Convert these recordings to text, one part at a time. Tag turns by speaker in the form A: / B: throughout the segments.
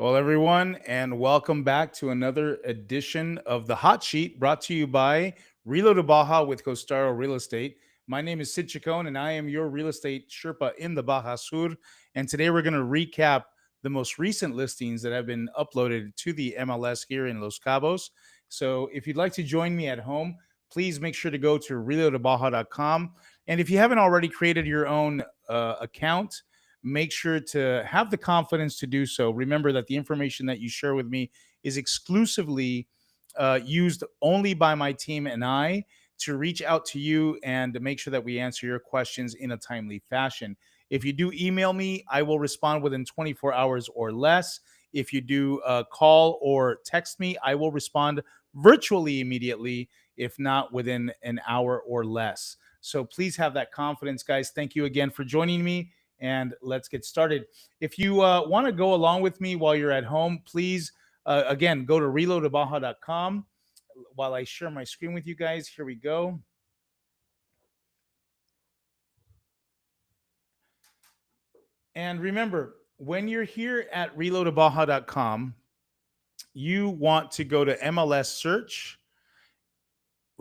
A: Well, everyone, and welcome back to another edition of the Hot Sheet brought to you by ReloToBaja with Costaro Real Estate. My name is Sid Chacon, and I am your real estate Sherpa in the Baja Sur. And today we're going to recap the most recent listings that have been uploaded to the MLS here in Los Cabos. So if you'd like to join me at home, please make sure to go to ReloToBaja.com. And if you haven't already created your own account, make sure to have the confidence to do so. Remember that the information that you share with me is exclusively used only by my team and I to reach out to you and to make sure that we answer your questions in a timely fashion. If you do email me, I will respond within 24 hours or less. If you do call or text me, I will respond virtually immediately, if not within an hour or less. So please have that confidence, guys. Thank you again for joining me, and let's get started. If you want to go along with me while you're at home, please, again, go to ReloToBaja.com while I share my screen with you guys. Here we go. And remember, when you're here at ReloToBaja.com, you want to go to MLS search.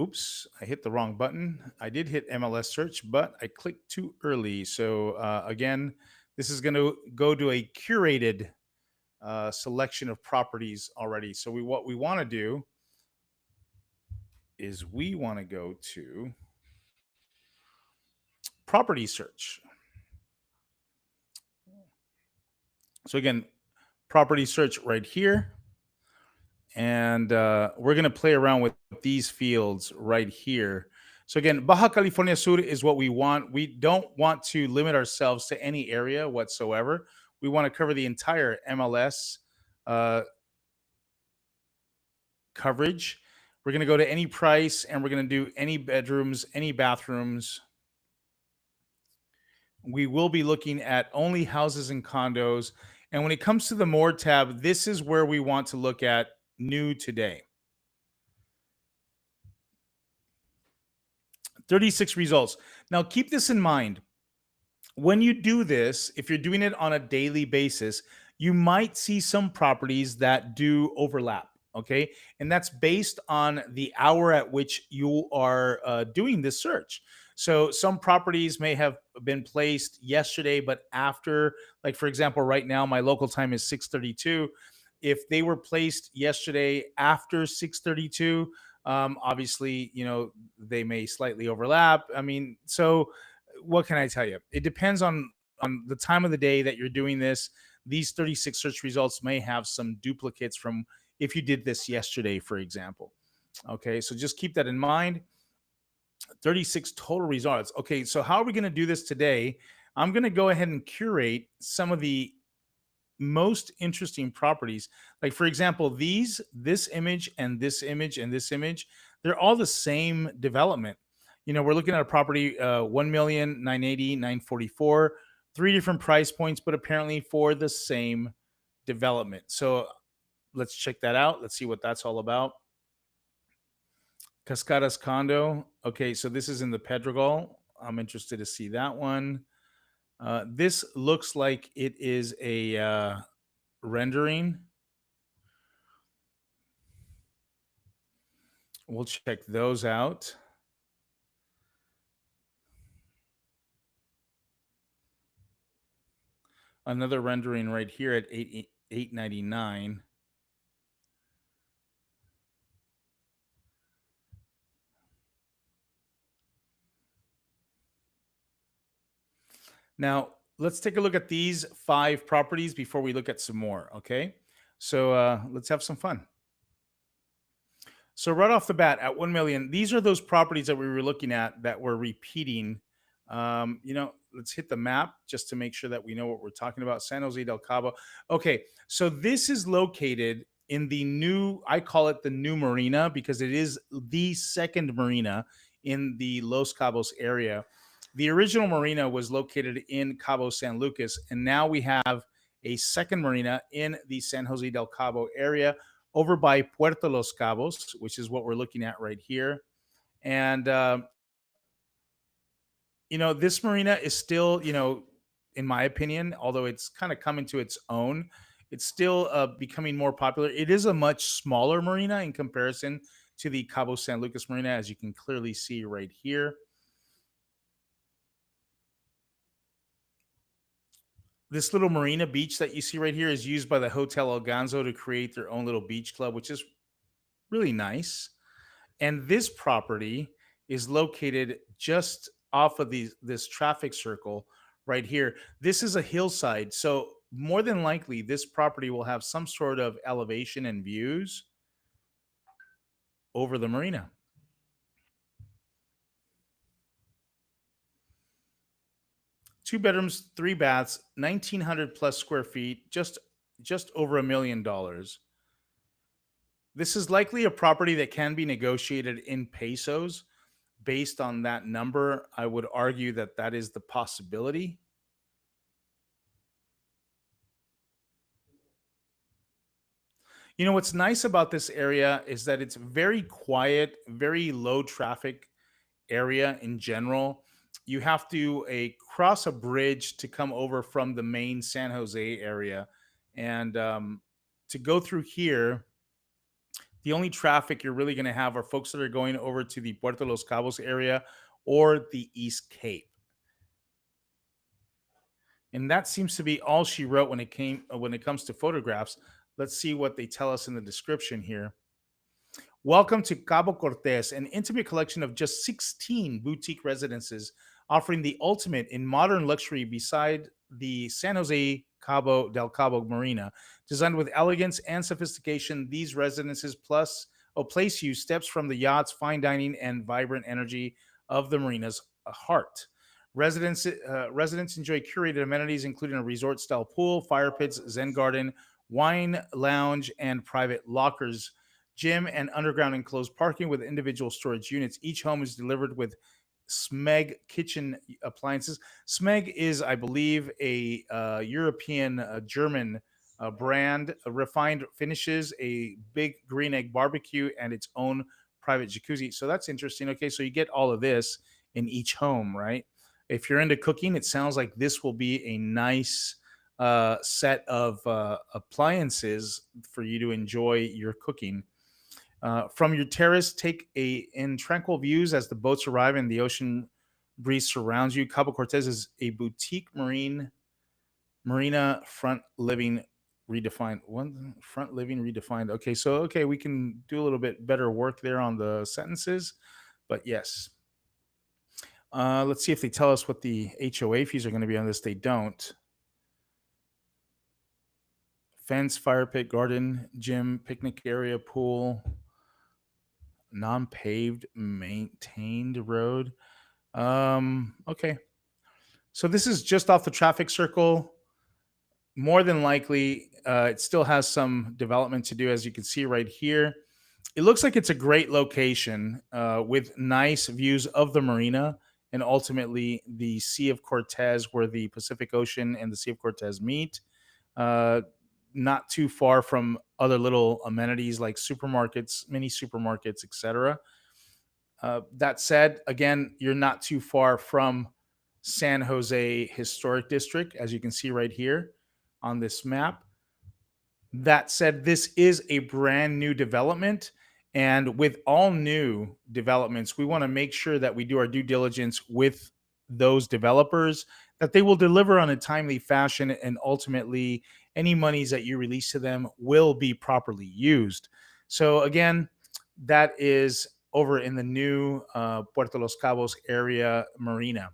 A: Oops, I hit the wrong button. I did hit MLS search, but I clicked too early. So again, this is going to go to a curated selection of properties already. So what we want to do is we want to go to property search. So again, property search right here. And we're going to play around with these fields right here. So again, Baja California Sur is what we want. We don't want to limit ourselves to any area whatsoever. We want to cover the entire MLS coverage. We're going to go to any price, and we're going to do any bedrooms, any bathrooms. We will be looking at only houses and condos. And when it comes to the More tab, this is where we want to look at new today. 36 results. Now, keep this in mind. When you do this, if you're doing it on a daily basis, you might see some properties that do overlap. Okay. And that's based on the hour at which you are doing this search. So some properties may have been placed yesterday, but after, like, for example, right now, my local time is 6:32. If they were placed yesterday after 6:32, obviously, they may slightly overlap. I mean, so what can I tell you? It depends on the time of the day that you're doing this. These 36 search results may have some duplicates from if you did this yesterday, for example. Okay, so just keep that in mind. 36 total results. Okay, so how are we going to do this today? I'm going to go ahead and curate some of the most interesting properties. Like, for example, this image and this image and this image, they're all the same development. We're looking at a property, 1,980,944, 944, three different price points, but apparently for the same development. So let's check that out. Let's see what that's all about. Cascadas condo. Okay, so this is in the Pedregal. I'm interested to see that one. This looks like it is a rendering. We'll check those out. Another rendering right here at 899. Now, let's take a look at these 5 properties before we look at some more, okay? So let's have some fun. So right off the bat, at 1 million, these are those properties that we were looking at that were repeating. Let's hit the map just to make sure that we know what we're talking about. San Jose del Cabo. Okay, so this is located in the new, I call it the new marina because it is the second marina in the Los Cabos area. The original marina was located in Cabo San Lucas, and now we have a second marina in the San Jose del Cabo area over by Puerto Los Cabos, which is what we're looking at right here. And, this marina is still, in my opinion, although it's kind of coming to its own, It's still becoming more popular. It is a much smaller marina in comparison to the Cabo San Lucas Marina, as you can clearly see right here. This little marina beach that you see right here is used by the Hotel El Ganzo to create their own little beach club, which is really nice. And this property is located just off of this traffic circle right here. This is a hillside, so more than likely this property will have some sort of elevation and views over the marina. Two bedrooms, three baths, 1,900 plus square feet, just over $1 million. This is likely a property that can be negotiated in pesos. Based on that number, I would argue that that is the possibility. You know, what's nice about this area is that it's very quiet, very low traffic area in general. You have to cross a bridge to come over from the main San Jose area, and to go through here, the only traffic you're really going to have are folks that are going over to the Puerto Los Cabos area or the East Cape. And that seems to be all she wrote when it comes to photographs. Let's see what they tell us in the description here. Welcome to Cabo Cortez, an intimate collection of just 16 boutique residences offering the ultimate in modern luxury beside the San Jose del Cabo Marina. Designed with elegance and sophistication, these residences place you steps from the yachts, fine dining, and vibrant energy of the marina's heart. Residents enjoy curated amenities, including a resort-style pool, fire pits, zen garden, wine lounge, and private lockers, gym, and underground enclosed parking with individual storage units. Each home is delivered with Smeg kitchen appliances. Smeg is, I believe, a European, German brand, refined finishes, a big green egg barbecue, and its own private jacuzzi. So that's interesting. Okay, so you get all of this in each home, right? If you're into cooking, it sounds like this will be a nice set of appliances for you to enjoy your cooking. From your terrace, take in tranquil views as the boats arrive and the ocean breeze surrounds you. Cabo Cortez is a boutique marina front living redefined. One front living redefined. Okay, we can do a little bit better work there on the sentences, but yes. Let's see if they tell us what the HOA fees are going to be on this. They don't. Fence, fire pit, garden, gym, picnic area, pool, non-paved, maintained road. Okay. So this is just off the traffic circle. More than likely, it still has some development to do, as you can see right here. It looks like it's a great location with nice views of the marina and ultimately the Sea of Cortez, where the Pacific Ocean and the Sea of Cortez meet. Uh, Not too far from other little amenities like supermarkets, mini supermarkets, etc. That said, again, you're not too far from San Jose Historic District, as you can see right here on this map. That said, this is a brand new development. And with all new developments, we want to make sure that we do our due diligence with those developers, that they will deliver on a timely fashion, and ultimately, any monies that you release to them will be properly used. So, again, that is over in the new Puerto Los Cabos area marina.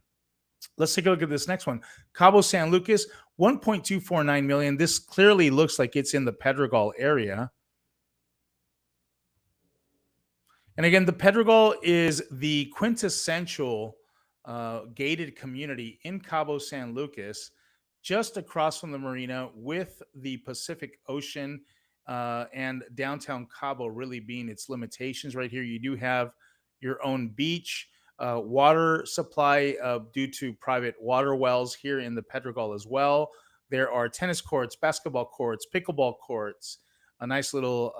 A: Let's take a look at this next one. Cabo San Lucas, 1.249 million. This clearly looks like it's in the Pedregal area. And again, the Pedregal is the quintessential gated community in Cabo San Lucas, just across from the marina, with the Pacific Ocean and downtown Cabo really being its limitations. Right here, you do have your own beach, water supply due to private water wells here in the Pedregal as well. There are tennis courts, basketball courts, pickleball courts, a nice little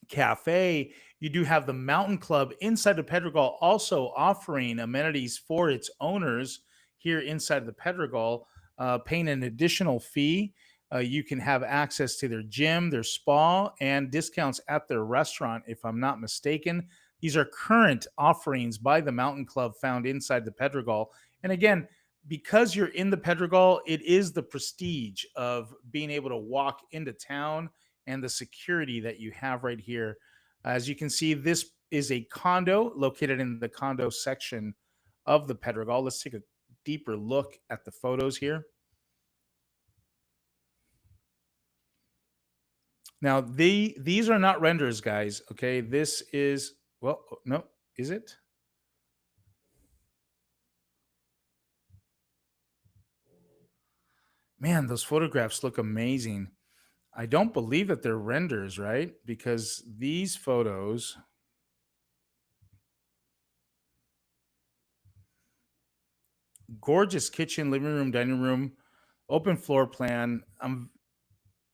A: cafe. You do have the Mountain Club inside the Pedregal, also offering amenities for its owners here inside the Pedregal, paying an additional fee. You can have access to their gym, their spa, and discounts at their restaurant, if I'm not mistaken. These are current offerings by the Mountain Club found inside the Pedregal. And again, because you're in the Pedregal, it is the prestige of being able to walk into town and the security that you have right here. As you can see, this is a condo located in the condo section of the Pedregal. Let's take a deeper look at the photos here. Now, these are not renders, guys. Okay, this is, well, no, is it? Man, those photographs look amazing. I don't believe that they're renders, right? Because these photos, gorgeous kitchen, living room, dining room, open floor plan. I'm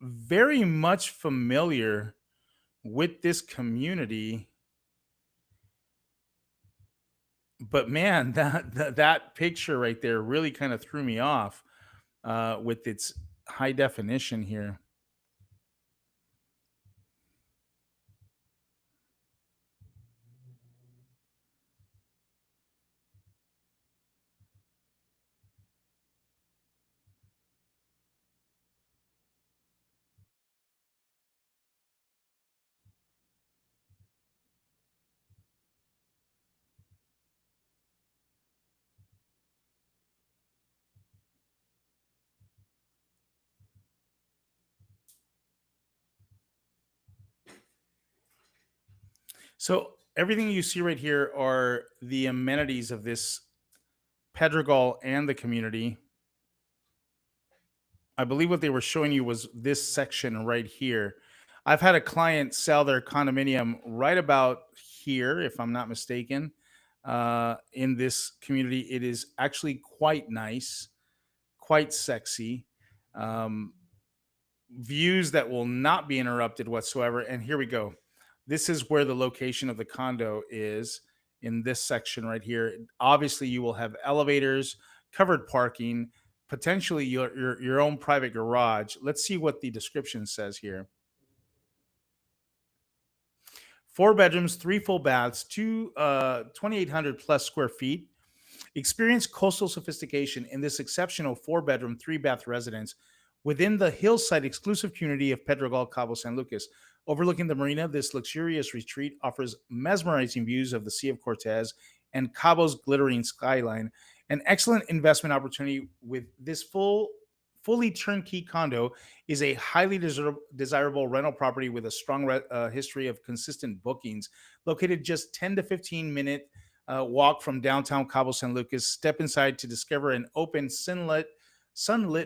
A: very much familiar with this community, but man, that picture right there really kind of threw me off with its high definition here. So everything you see right here are the amenities of this Pedregal and the community. I believe what they were showing you was this section right here. I've had a client sell their condominium right about here, if I'm not mistaken. In this community, it is actually quite nice, quite sexy. Um, Views that will not be interrupted whatsoever. And here we go. This is where the location of the condo is in this section right here. Obviously, you will have elevators, covered parking, potentially your own private garage. Let's see what the description says here. 4 bedrooms, 3 full baths, 2,800 plus square feet. Experience coastal sophistication in this exceptional 4 bedroom, 3 bath residence within the hillside exclusive community of Pedregal, Cabo San Lucas. Overlooking the marina, this luxurious retreat offers mesmerizing views of the Sea of Cortez and Cabo's glittering skyline. An excellent investment opportunity with this fully turnkey condo is a highly desirable rental property with a strong history of consistent bookings. Located just 10 to 15 minute walk from downtown Cabo San Lucas. Step inside to discover an open, sunlit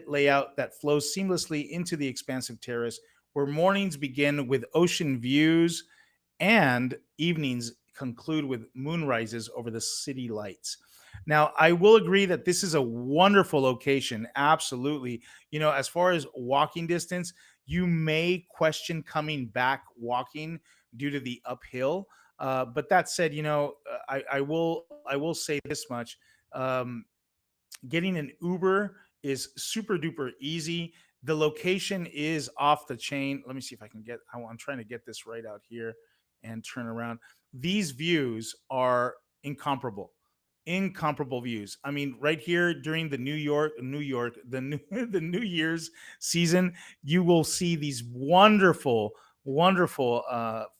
A: layout that flows seamlessly into the expansive terrace, where mornings begin with ocean views and evenings conclude with moonrises over the city lights. Now, I will agree that this is a wonderful location. Absolutely. As far as walking distance, you may question coming back walking due to the uphill. But that said, I will say this much. Um, Getting an Uber is super duper easy. The location is off the chain. Let me see if I can get, I'm trying to get this right out here and turn around. These views are incomparable. Incomparable views. I mean, right here during the the New Year's season, you will see these wonderful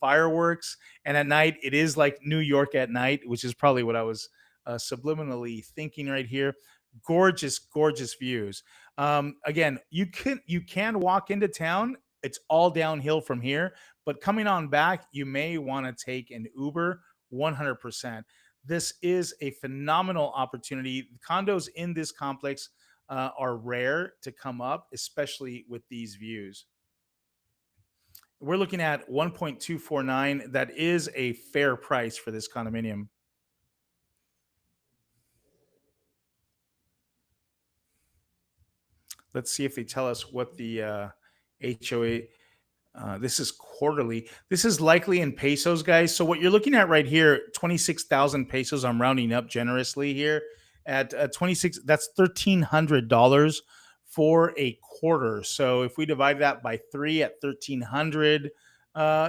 A: fireworks. And at night, it is like New York at night, which is probably what I was subliminally thinking right here. Gorgeous views. Again, you can walk into town. It's all downhill from here, but coming on back, you may want to take an Uber. 100%. This is a phenomenal opportunity. Condos in this complex are rare to come up, especially with these views. We're looking at 1.249. That is a fair price for this condominium. Let's see if they tell us what the HOA. This is quarterly. This is likely in pesos, guys. So what you're looking at right here, 26,000 pesos. I'm rounding up generously here at 26. That's $1,300 for a quarter. So if we divide that by three at 1,300,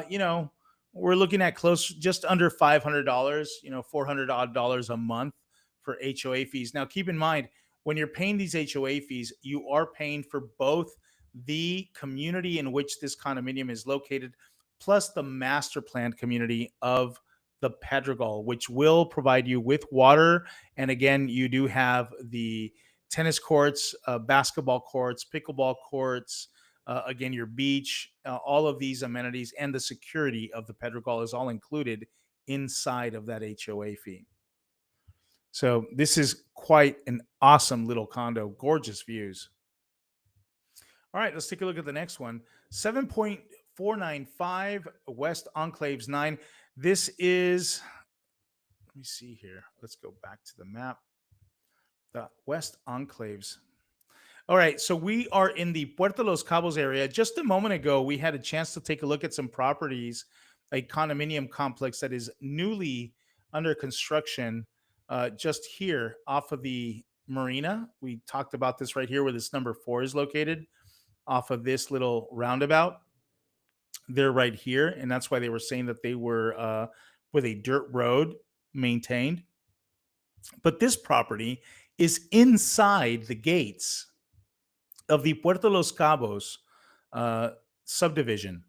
A: you know, we're looking at close just under $500, you know, 400 odd dollars a month for HOA fees. Now, keep in mind, when you're paying these HOA fees, you are paying for both the community in which this condominium is located, plus the master planned community of the Pedregal, which will provide you with water. And again, you do have the tennis courts, basketball courts, pickleball courts, again, your beach, all of these amenities, and the security of the Pedregal is all included inside of that HOA fee. So this is quite an awesome little condo, gorgeous views. All right, let's take a look at the next one. 7.495 West Enclaves 9. This is, let me see here. Let's go back to the map. The West Enclaves. All right, so we are in the Puerto Los Cabos area. Just a moment ago, we had a chance to take a look at some properties, a condominium complex that is newly under construction just here off of the marina. We talked about this right here where this number 4 is located off of this little roundabout. They're right here, and that's why they were saying that they were with a dirt road maintained. But this property is inside the gates of the Puerto Los Cabos uh, subdivision.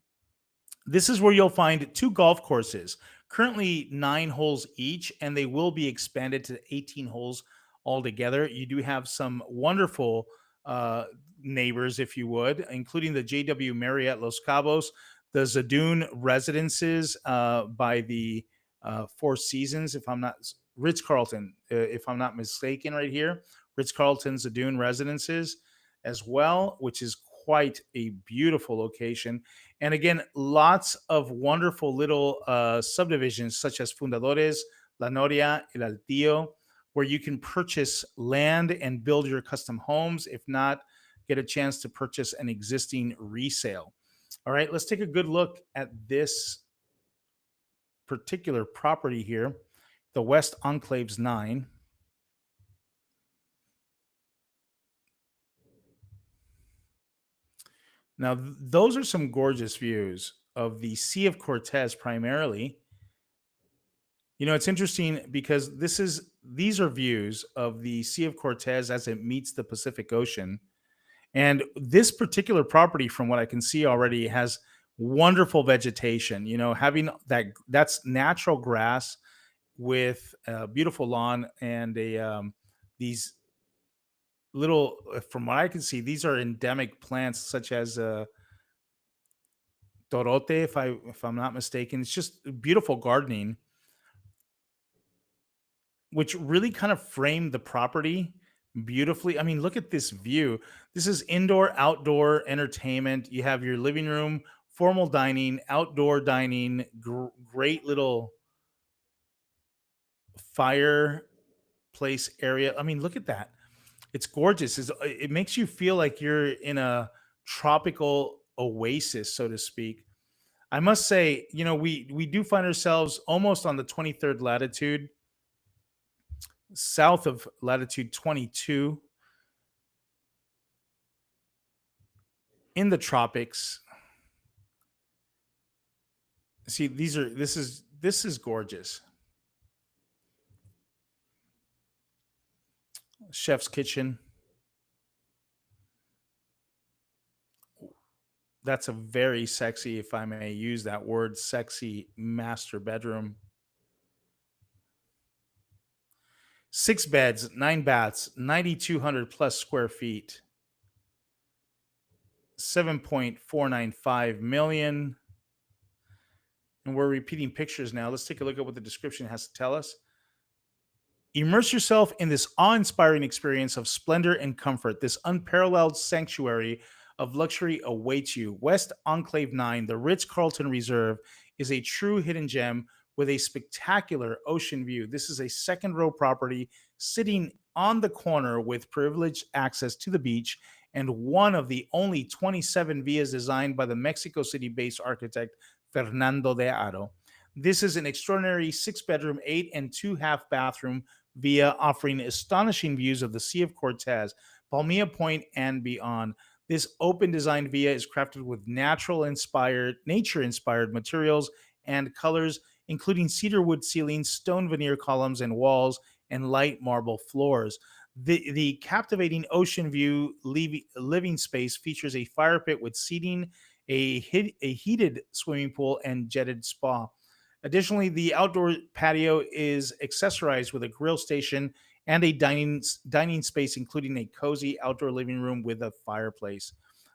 A: This is where you'll find two golf courses, currently 9 holes each, and they will be expanded to 18 holes altogether. You do have some wonderful neighbors, if you would, including the JW Marriott Los Cabos, the Zadoon Residences by the Four Seasons, if I'm not Ritz Carlton, if I'm not mistaken, right here, Ritz Carlton Zadoon Residences as well, which is quite a beautiful location. And again, lots of wonderful little subdivisions such as Fundadores, La Noria, El Altillo, where you can purchase land and build your custom homes. If not, get a chance to purchase an existing resale. All right, let's take a good look at this particular property here, the West Enclaves 9. Now, those are some gorgeous views of the Sea of Cortez primarily. You know, it's interesting because these are views of the Sea of Cortez as it meets the Pacific Ocean. And this particular property, from what I can see already, has wonderful vegetation. You know, having that's natural grass with a beautiful lawn and these little, from what I can see, these are endemic plants such as torote, if I'm not mistaken. It's just beautiful gardening, which really kind of framed the property beautifully. I mean, look at this view. This is indoor, outdoor entertainment. You have your living room, formal dining, outdoor dining, great little fireplace area. I mean, look at that. It's gorgeous. It makes you feel like you're in a tropical oasis, so to speak. I must say, you know, we do find ourselves almost on the 23rd latitude, south of latitude 22 in the tropics. See, this is gorgeous. Chef's kitchen. That's a very sexy, if I may use that word, sexy master bedroom. 6 beds, 9 baths, 9,200 plus square feet, 7.495 million. And we're repeating pictures now. Let's take a look at what the description has to tell us. Immerse yourself in this awe-inspiring experience of splendor and comfort. This unparalleled sanctuary of luxury awaits you. West Enclave 9, the Ritz-Carlton Reserve, is a true hidden gem with a spectacular ocean view. This is a second-row property sitting on the corner with privileged access to the beach and one of the only 27 villas designed by the Mexico City-based architect Fernando de Aro. This is an extraordinary 6-bedroom, 8 and 2 half bathroom villa offering astonishing views of the Sea of Cortez, Palmilla Point, and beyond. This open design villa is crafted with nature inspired materials and colors, including cedar wood ceilings, stone veneer columns and walls, and light marble floors. The captivating ocean view living space features a fire pit with seating, a heated swimming pool, and jetted spa. Additionally, the outdoor patio is accessorized with a grill station and a dining space, including a cozy outdoor living room with a fireplace.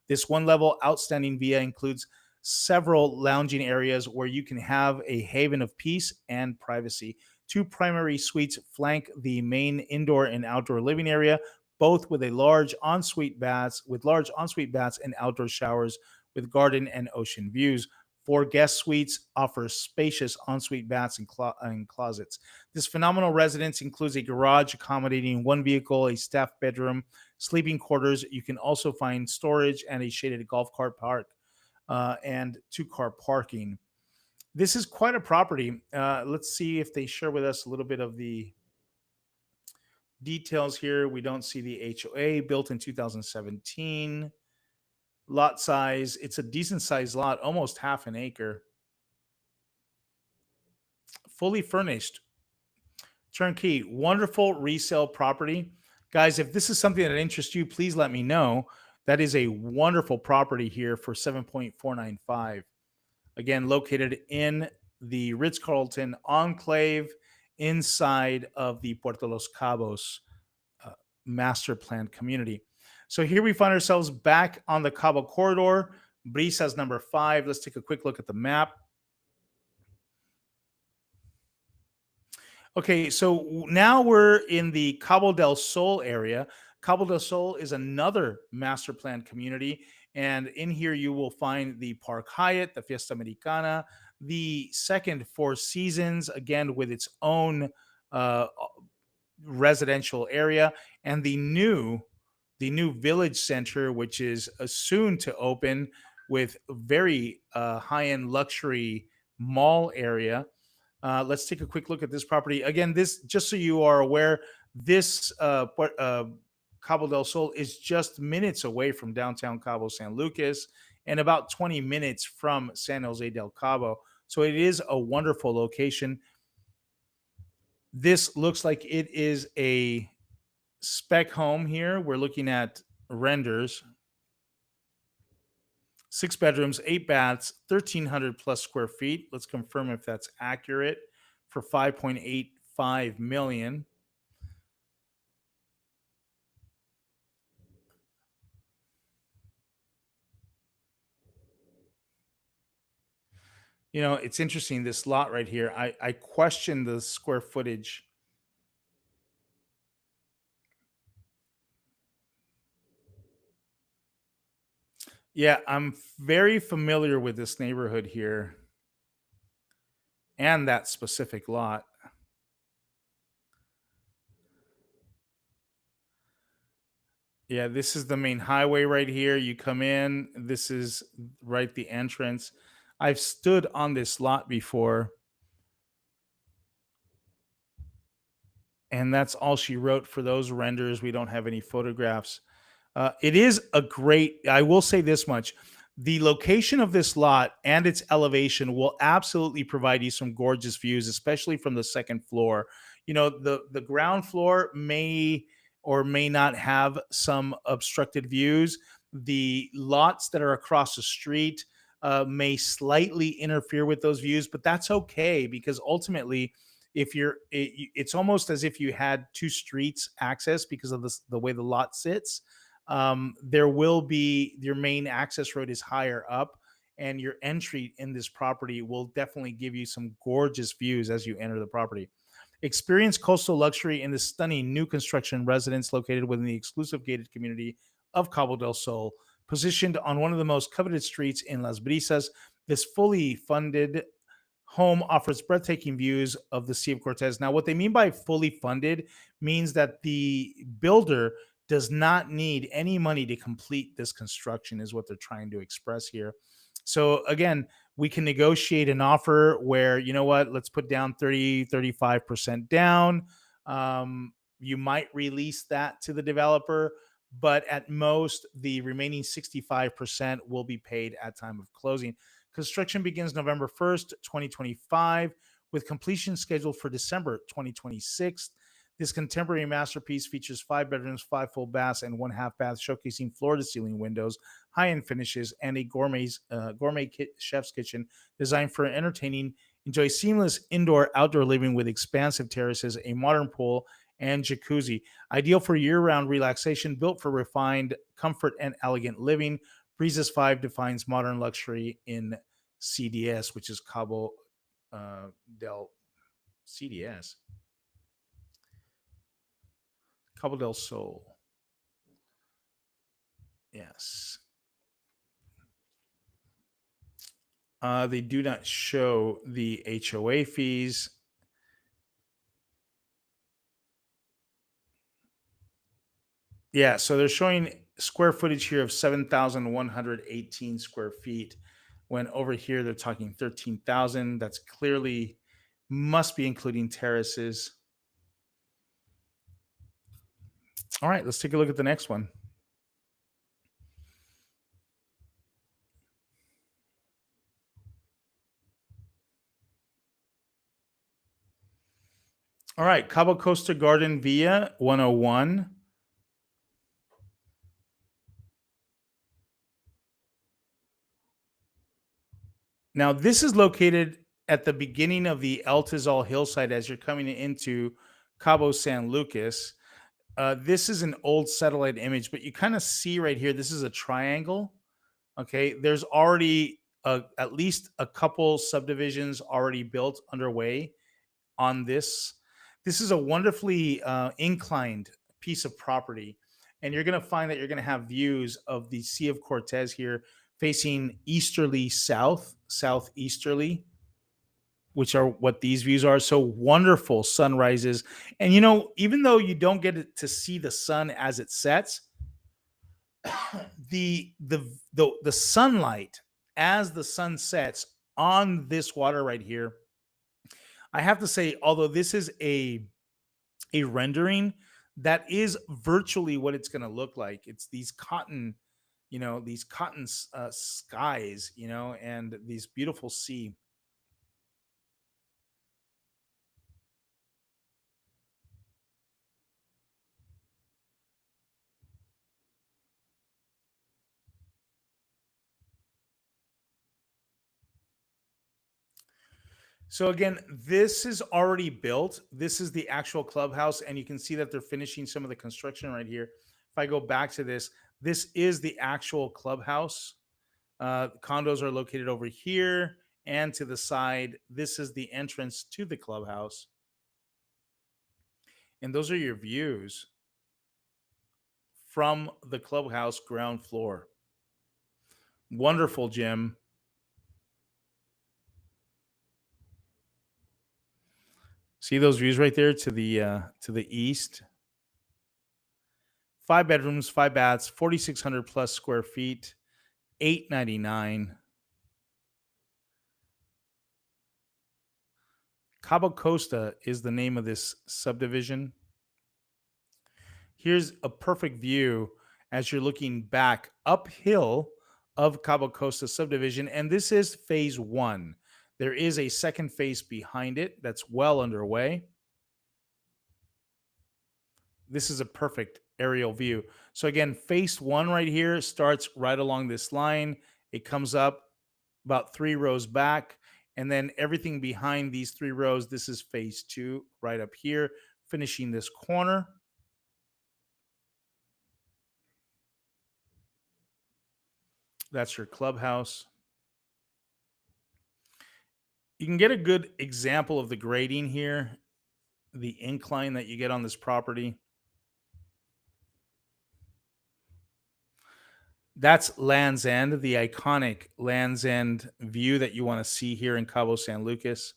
A: This one level outstanding villa includes several lounging areas where you can have a haven of peace and privacy. Two primary suites flank the main indoor and outdoor living area, both with large ensuite baths and outdoor showers with garden and ocean views. Four guest suites offer spacious ensuite baths and closets. This phenomenal residence includes a garage accommodating one vehicle, a staff bedroom, sleeping quarters. You can also find storage and a shaded golf cart park and two-car parking. This is quite a property. Let's see if they share with us a little bit of the details here. We don't see the HOA, built in 2017. Lot size, it's a decent sized lot, almost half an acre. Fully furnished, turnkey, wonderful resale property. Guys, if this is something that interests you, please let me know. That is a wonderful property here for 7.495. Again, located in the Ritz-Carlton Enclave inside of the Puerto Los Cabos master plan community. So here we find ourselves back on the Cabo corridor, Brisas number 5. Let's take a quick look at the map. Okay, so now we're in the Cabo del Sol area. Cabo del Sol is another master plan community. And in here, you will find the Park Hyatt, the Fiesta Americana, the second Four Seasons, again, with its own residential area, and the new village center, which is soon to open with very high-end luxury mall area. Let's take a quick look at this property. Again, this, just so you are aware, this Cabo del Sol is just minutes away from downtown Cabo San Lucas and about 20 minutes from San Jose del Cabo. So it is a wonderful location. This looks like it is a spec home here. We're looking at renders. 6 bedrooms, 8 baths, 1,300 plus square feet. Let's confirm if that's accurate for 5.85 million. You know, it's interesting, this lot right here. I question the square footage. Yeah, I'm very familiar with this neighborhood here and that specific lot. Yeah, this is the main highway right here. You come in, this is right the entrance. I've stood on this lot before, and that's all she wrote for those renders. We don't have any photographs. It is a great, I will say this much. The location of this lot and its elevation will absolutely provide you some gorgeous views, especially from the second floor. You know, the ground floor may or may not have some obstructed views. The lots that are across the street may slightly interfere with those views, but that's okay because ultimately, if it's almost as if you had two streets access because of the way the lot sits. There will be, your main access road is higher up, and your entry in this property will definitely give you some gorgeous views as you enter the property. Experience coastal luxury in the stunning new construction residence located within the exclusive gated community of Cabo del Sol, positioned on one of the most coveted streets in Las Brisas. This fully funded home offers breathtaking views of the Sea of Cortez. Now, what they mean by fully funded means that the builder does not need any money to complete this construction, is what they're trying to express here. So again, we can negotiate an offer where, you know what, let's put down 30, 35% down. You might release that to the developer, but at most, the remaining 65% will be paid at time of closing. Construction begins November 1st, 2025, with completion scheduled for December 2026. This contemporary masterpiece features 5 bedrooms, 5 full baths, and 1 half bath, showcasing floor to ceiling windows, high end finishes, and a gourmet chef's kitchen designed for entertaining. Enjoy seamless indoor outdoor living with expansive terraces, a modern pool, and jacuzzi. Ideal for year round relaxation, built for refined comfort and elegant living. Breezes 5 defines modern luxury in CDS, which is Cabo del CDS, Cabo del Sol. Yes. They do not show the HOA fees. Yeah, so they're showing square footage here of 7,118 square feet, when over here they're talking 13,000. That's clearly must be including terraces. All right, let's take a look at the next one. All right, Cabo Costa Garden Villa 101. Now, this is located at the beginning of the El Tizal hillside as you're coming into Cabo San Lucas. This is an old satellite image, but you kind of see right here, this is a triangle. Okay, there's already at least a couple subdivisions already built underway on this. This is a wonderfully inclined piece of property, and you're going to find that you're going to have views of the Sea of Cortez here, facing easterly south, southeasterly, which are what these views are. So wonderful sunrises. And even though you don't get to see the sun as it sets, the sunlight as the sun sets on this water right here, I have to say, although this is a rendering, that is virtually what it's going to look like. It's these cotton, these cotton skies, and these beautiful sea. So again, this is already built. This is the actual clubhouse, and you can see that they're finishing some of the construction right here. If I go back to this, this is the actual clubhouse. Condos are located over here and to the side. This is the entrance to the clubhouse, and those are your views from the clubhouse ground floor. Wonderful, Jim. See those views right there to the east. 5 bedrooms, 5 baths, 4,600 plus square feet, 899. Cabo Costa is the name of this subdivision. Here's a perfect view as you're looking back uphill of Cabo Costa subdivision, and this is phase one. There is a second phase behind it that's well underway. This is a perfect aerial view. So again, phase one right here starts right along this line. It comes up about 3 rows back, and then everything behind these 3 rows, this is phase two right up here, finishing this corner. That's your clubhouse. You can get a good example of the grading here, the incline that you get on this property. That's Land's End, the iconic Land's End view that you want to see here in Cabo San Lucas.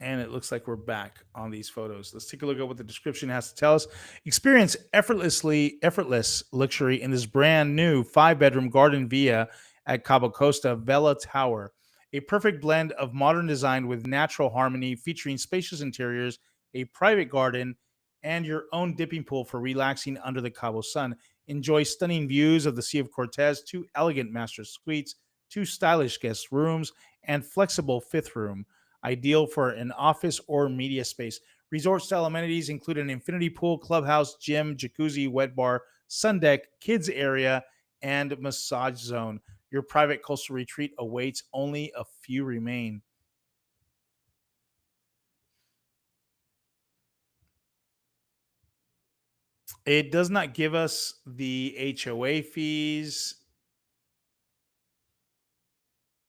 A: And it looks like we're back on these photos. Let's take a look at what the description has to tell us. Experience effortless luxury in this brand new 5 bedroom garden villa at Cabo Costa Vela Tower. A perfect blend of modern design with natural harmony, featuring spacious interiors, a private garden, and your own dipping pool for relaxing under the Cabo sun. Enjoy stunning views of the Sea of Cortez, 2 elegant master suites, 2 stylish guest rooms, and flexible fifth room, ideal for an office or media space. Resort style amenities include an infinity pool, clubhouse, gym, jacuzzi, wet bar, sun deck, kids area, and massage zone. Your private coastal retreat awaits. Only a few remain. It does not give us the HOA fees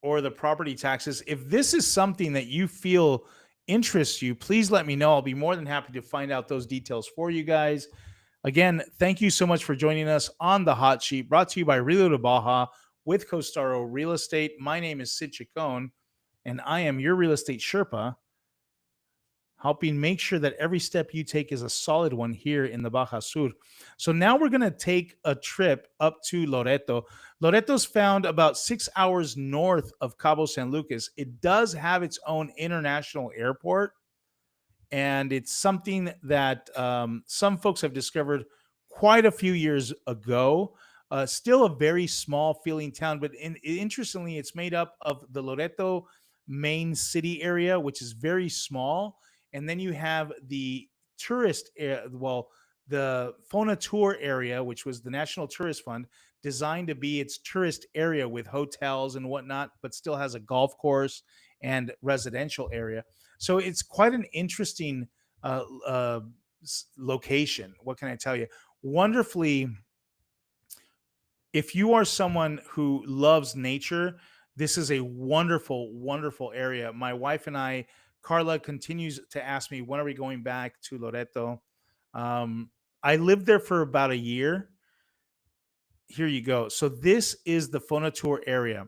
A: or the property taxes. If this is something that you feel interests you, please let me know. I'll be more than happy to find out those details for you guys. Again, thank you so much for joining us on the hot sheet, brought to you by ReloToBaja with Costaro Real Estate. My name is Sid Chacon, and I am your real estate Sherpa, helping make sure that every step you take is a solid one here in the Baja Sur. So now we're going to take a trip up to Loreto. Loreto's found about 6 hours north of Cabo San Lucas. It does have its own international airport, and it's something that some folks have discovered quite a few years ago. Still a very small feeling town, but interestingly, it's made up of the Loreto main city area, which is very small, and then you have the the Fona Tour area, which was the National Tourist Fund, designed to be its tourist area with hotels and whatnot, but still has a golf course and residential area. So it's quite an interesting location. What can I tell you? Wonderfully, if you are someone who loves nature, this is a wonderful, wonderful area. My wife and I, Carla, continues to ask me, when are we going back to Loreto? Um, I lived there for about a year. Here you go. So this is the Fonatur area.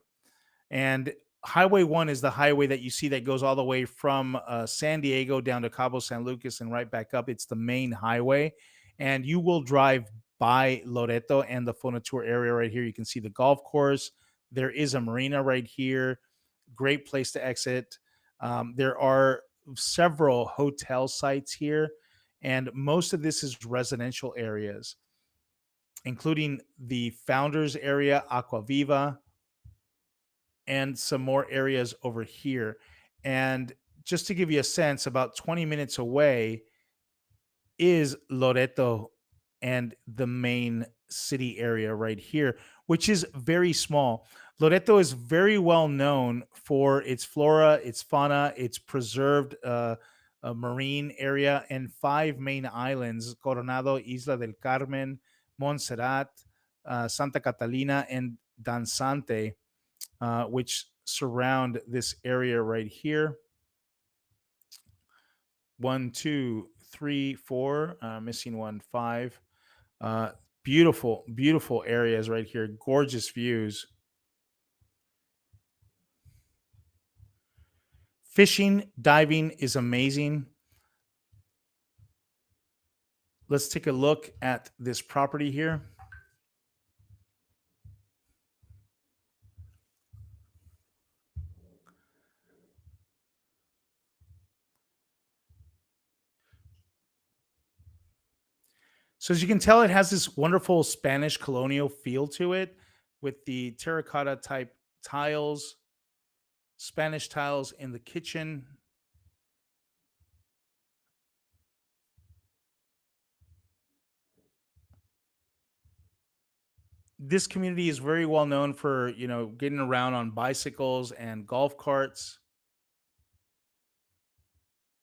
A: And Highway 1 is the highway that you see that goes all the way from San Diego down to Cabo San Lucas and right back up. It's the main highway. And you will drive by Loreto and the Fonatur area right here. You can see the golf course. There is a marina right here. Great place to exit. There are several hotel sites here, and most of this is residential areas, including the Founders area, Aquaviva, and some more areas over here. And just to give you a sense, about 20 minutes away is Loreto and the main city area right here, which is very small. Loreto is very well known for its flora, its fauna, its preserved marine area, and 5 main islands: Coronado, Isla del Carmen, Montserrat, Santa Catalina, and Danzante, which surround this area right here. One, two, three, four, missing one, five. Uh, Beautiful, beautiful areas right here. Gorgeous views. Fishing, diving is amazing. Let's take a look at this property here. So as you can tell, it has this wonderful Spanish colonial feel to it with the terracotta type tiles, Spanish tiles in the kitchen. This community is very well known for, getting around on bicycles and golf carts.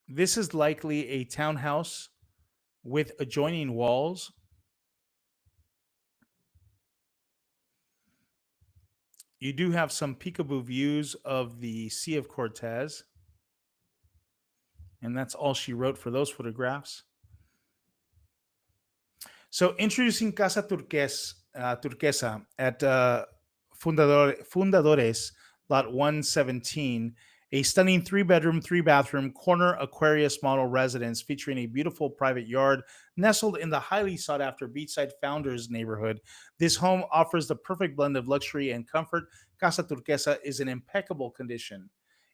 A: This is likely a townhouse with adjoining walls. You do have some peekaboo views of the Sea of Cortez, and that's all she wrote for those photographs. So, introducing Casa Turquesa at Fundadores, lot 117. A stunning 3 bedroom, 3 bathroom corner Aquarius model residence featuring a beautiful private yard nestled in the highly sought after beachside Founders neighborhood. This home offers the perfect blend of luxury and comfort. Casa Turquesa is in impeccable condition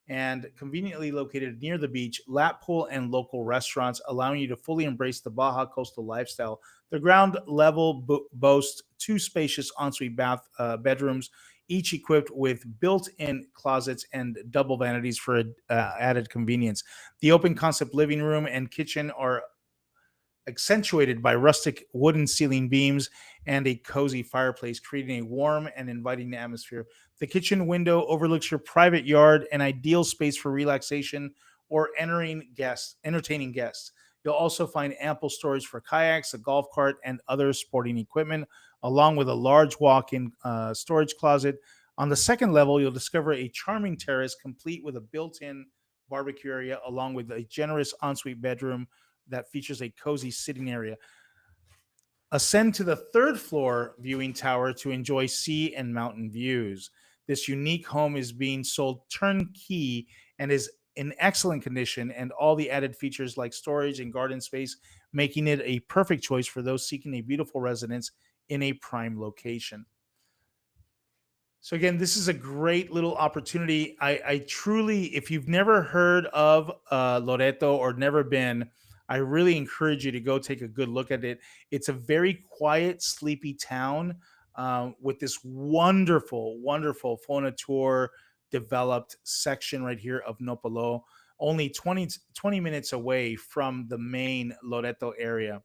A: and conveniently located near the beach, lap pool, and local restaurants, allowing you to fully embrace the Baja coastal lifestyle. The ground level boasts two spacious ensuite bedrooms, each equipped with built-in closets and double vanities for added convenience. The open concept living room and kitchen are accentuated by rustic wooden ceiling beams and a cozy fireplace, creating a warm and inviting atmosphere. The kitchen window overlooks your private yard, an ideal space for relaxation or entertaining guests. You'll also find ample storage for kayaks, a golf cart, and other sporting equipment, along with a large walk-in storage closet. On the second level, you'll discover a charming terrace complete with a built-in barbecue area, along with a generous ensuite bedroom that features a cozy sitting area. Ascend to the third floor viewing tower to enjoy sea and mountain views. This unique home is being sold turnkey and is in excellent condition, and all the added features like storage and garden space, making it a perfect choice for those seeking a beautiful residence in a prime location. So again, this is a great little opportunity. I truly, if you've never heard of Loreto or never been, I really encourage you to go take a good look at it. It's a very quiet, sleepy town with this wonderful, wonderful Fauna Tour developed section right here of Nopolo, only 20 minutes away from the main Loreto area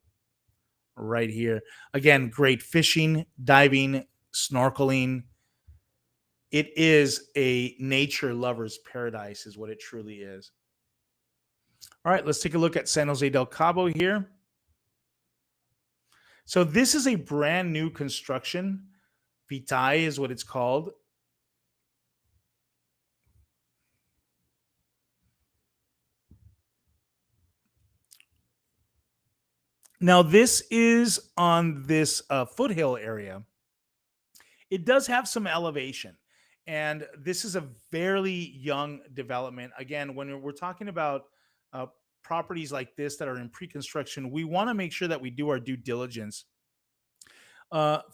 A: right here. Again, great fishing, diving, snorkeling. It is a nature lover's paradise, is what it truly is. All right, let's take a look at San Jose del Cabo here. So this is a brand new construction. Vitae is what it's called. Now this is on this foothill area. It does have some elevation, and this is a fairly young development. Again, when we're talking about uh, properties like this that are in pre-construction, we want to make sure that we do our due diligence.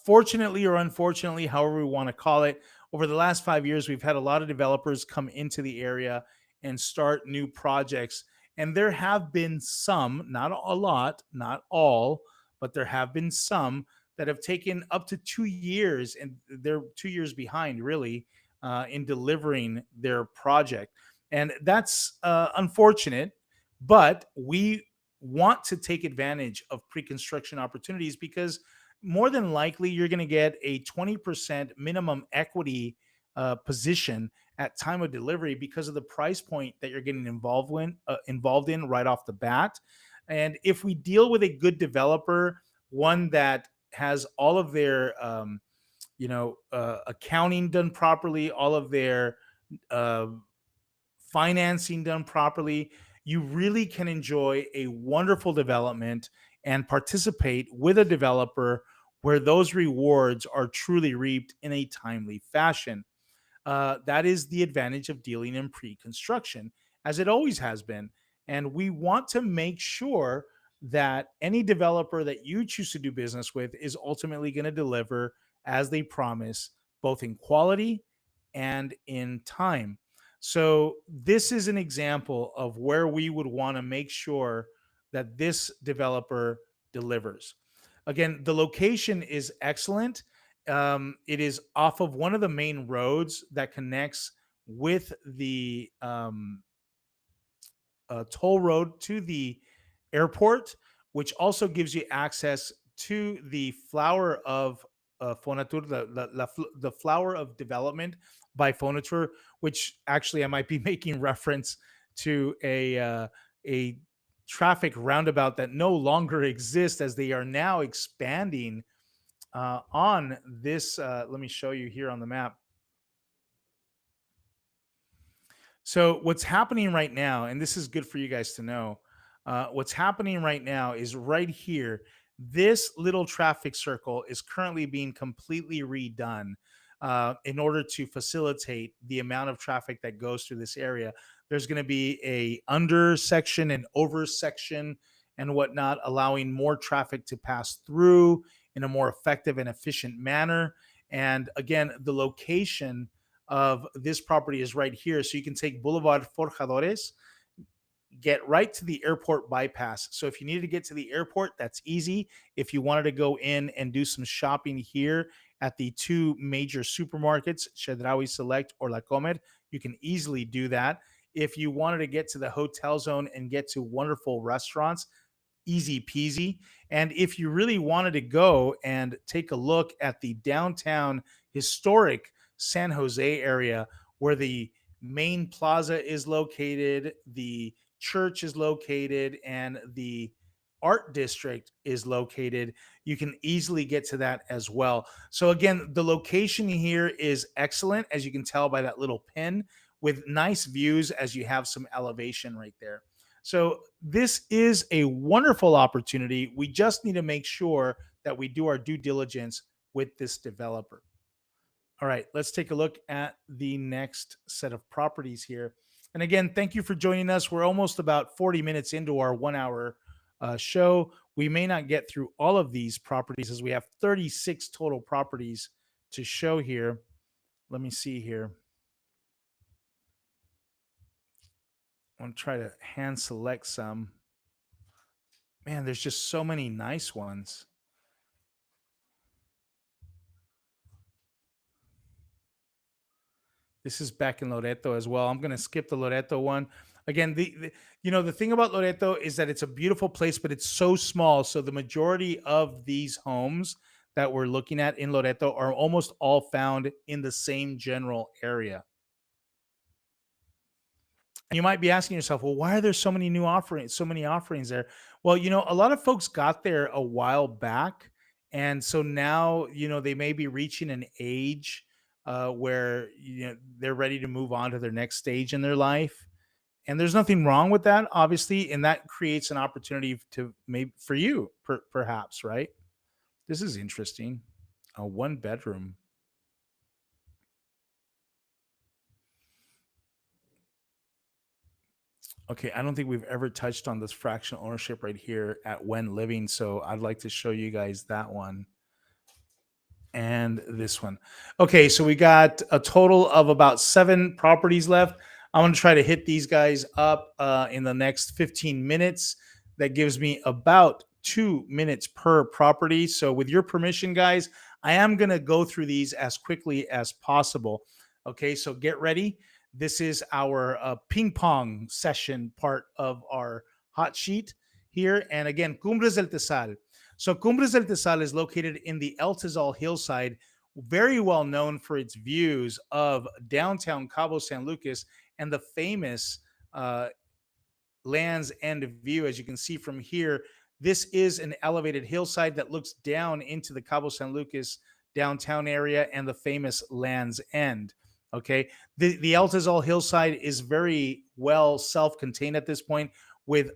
A: Fortunately or unfortunately, however we want to call it, over the last 5 years, we've had a lot of developers come into the area and start new projects. And there have been some, not a lot, not all, but there have been some that have taken up to 2 years, and they're 2 years behind, really, in delivering their project. And that's unfortunate, but we want to take advantage of pre construction opportunities because more than likely you're going to get a 20% minimum equity position at time of delivery because of the price point that you're getting involved in right off the bat. And if we deal with a good developer, one that has all of their accounting done properly, all of their uh, financing done properly, you really can enjoy a wonderful development and participate with a developer where those rewards are truly reaped in a timely fashion. That is the advantage of dealing in pre construction, as it always has been. And we want to make sure that any developer that you choose to do business with is ultimately going to deliver as they promise, both in quality and in time. So, this is an example of where we would want to make sure that this developer delivers. Again, the location is excellent. It is off of one of the main roads that connects with the toll road to the airport, which also gives you access to the flower of Fonatur, the flower of development by Fonatur, which actually I might be making reference to a traffic roundabout that no longer exists as they are now expanding on this. Let me show you here on the map. So what's happening right now, and this is good for you guys to know, what's happening right now is right here. This little traffic circle is currently being completely redone. in order to facilitate the amount of traffic that goes through this area. There's going to be a under section and over section and whatnot, allowing more traffic to pass through in a more effective and efficient manner. And again, the location of this property is right here. So you can take Boulevard Forjadores, get right to the airport bypass. So if you needed to get to the airport, that's easy. If you wanted to go in and do some shopping here at the two major supermarkets, Chedraui Select or La Comer, you can easily do that. If you wanted to get to the hotel zone and get to wonderful restaurants, easy peasy. And if you really wanted to go and take a look at the downtown historic San Jose area where the main plaza is located, the church is located, and the art district is located, you can easily get to that as well. So again, the location here is excellent, as you can tell by that little pin, with nice views as you have some elevation right there. So this is a wonderful opportunity. We just need to make sure that we do our due diligence with this developer. All right, let's take a look at the next set of properties here. And again, thank you for joining us. We're almost about 40 minutes into our 1 hour show. We may not get through all of these properties as we have 36 total properties to show here. Let me see here. I'm going to try to hand select some. Man, there's just so many nice ones. This is back in Loreto as well. I'm going to skip the Loreto one. Again, the thing about Loreto is that it's a beautiful place, but it's so small. So the majority of these homes that we're looking at in Loreto are almost all found in the same general area. And you might be asking yourself, well, why are there so many new offerings, so many offerings there? Well, a lot of folks got there a while back. And so now, they may be reaching an age where, they're ready to move on to their next stage in their life. And there's nothing wrong with that, obviously. And that creates an opportunity to maybe for you, perhaps, right? This is interesting. A 1 bedroom. Okay, I don't think we've ever touched on this fractional ownership right here at When Living, so I'd like to show you guys that one and this one. Okay, so we got a total of about 7 properties left. I'm going to try to hit these guys up in the next 15 minutes. That gives me about 2 minutes per property. So with your permission, guys, I am going to go through these as quickly as possible. Okay, so get ready. This is our ping pong session part of our hot sheet here. And again, Cumbres del Tesal. So Cumbres del Tesal is located in the El Tizal hillside, very well known for its views of downtown Cabo San Lucas and the famous Land's End view. As you can see from here, this is an elevated hillside that looks down into the Cabo San Lucas downtown area and the famous Land's End. Okay, the El Tizal hillside is very well self-contained at this point, with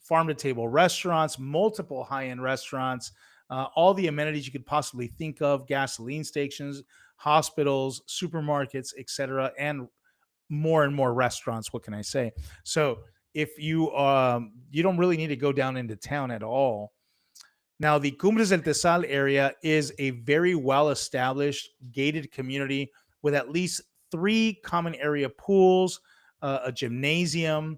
A: farm to table restaurants, multiple high-end restaurants, all the amenities you could possibly think of, gasoline stations, hospitals, supermarkets, etc., and more restaurants. What can I say? So if you don't really need to go down into town at all. Now, the Cumbres del Tesal area is a very well established gated community with at least 3 common area pools, a gymnasium,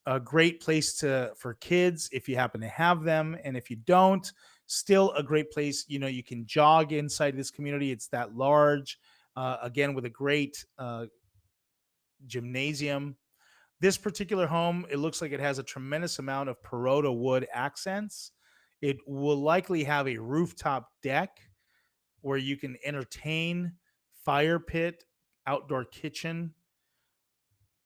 A: a great place for kids if you happen to have them, and if you don't, still a great place. You can jog inside this community. It's that large, again, with a great gymnasium. This particular home, it looks like it has a tremendous amount of Perota wood accents. It will likely have a rooftop deck where you can entertain, fire pit, outdoor kitchen,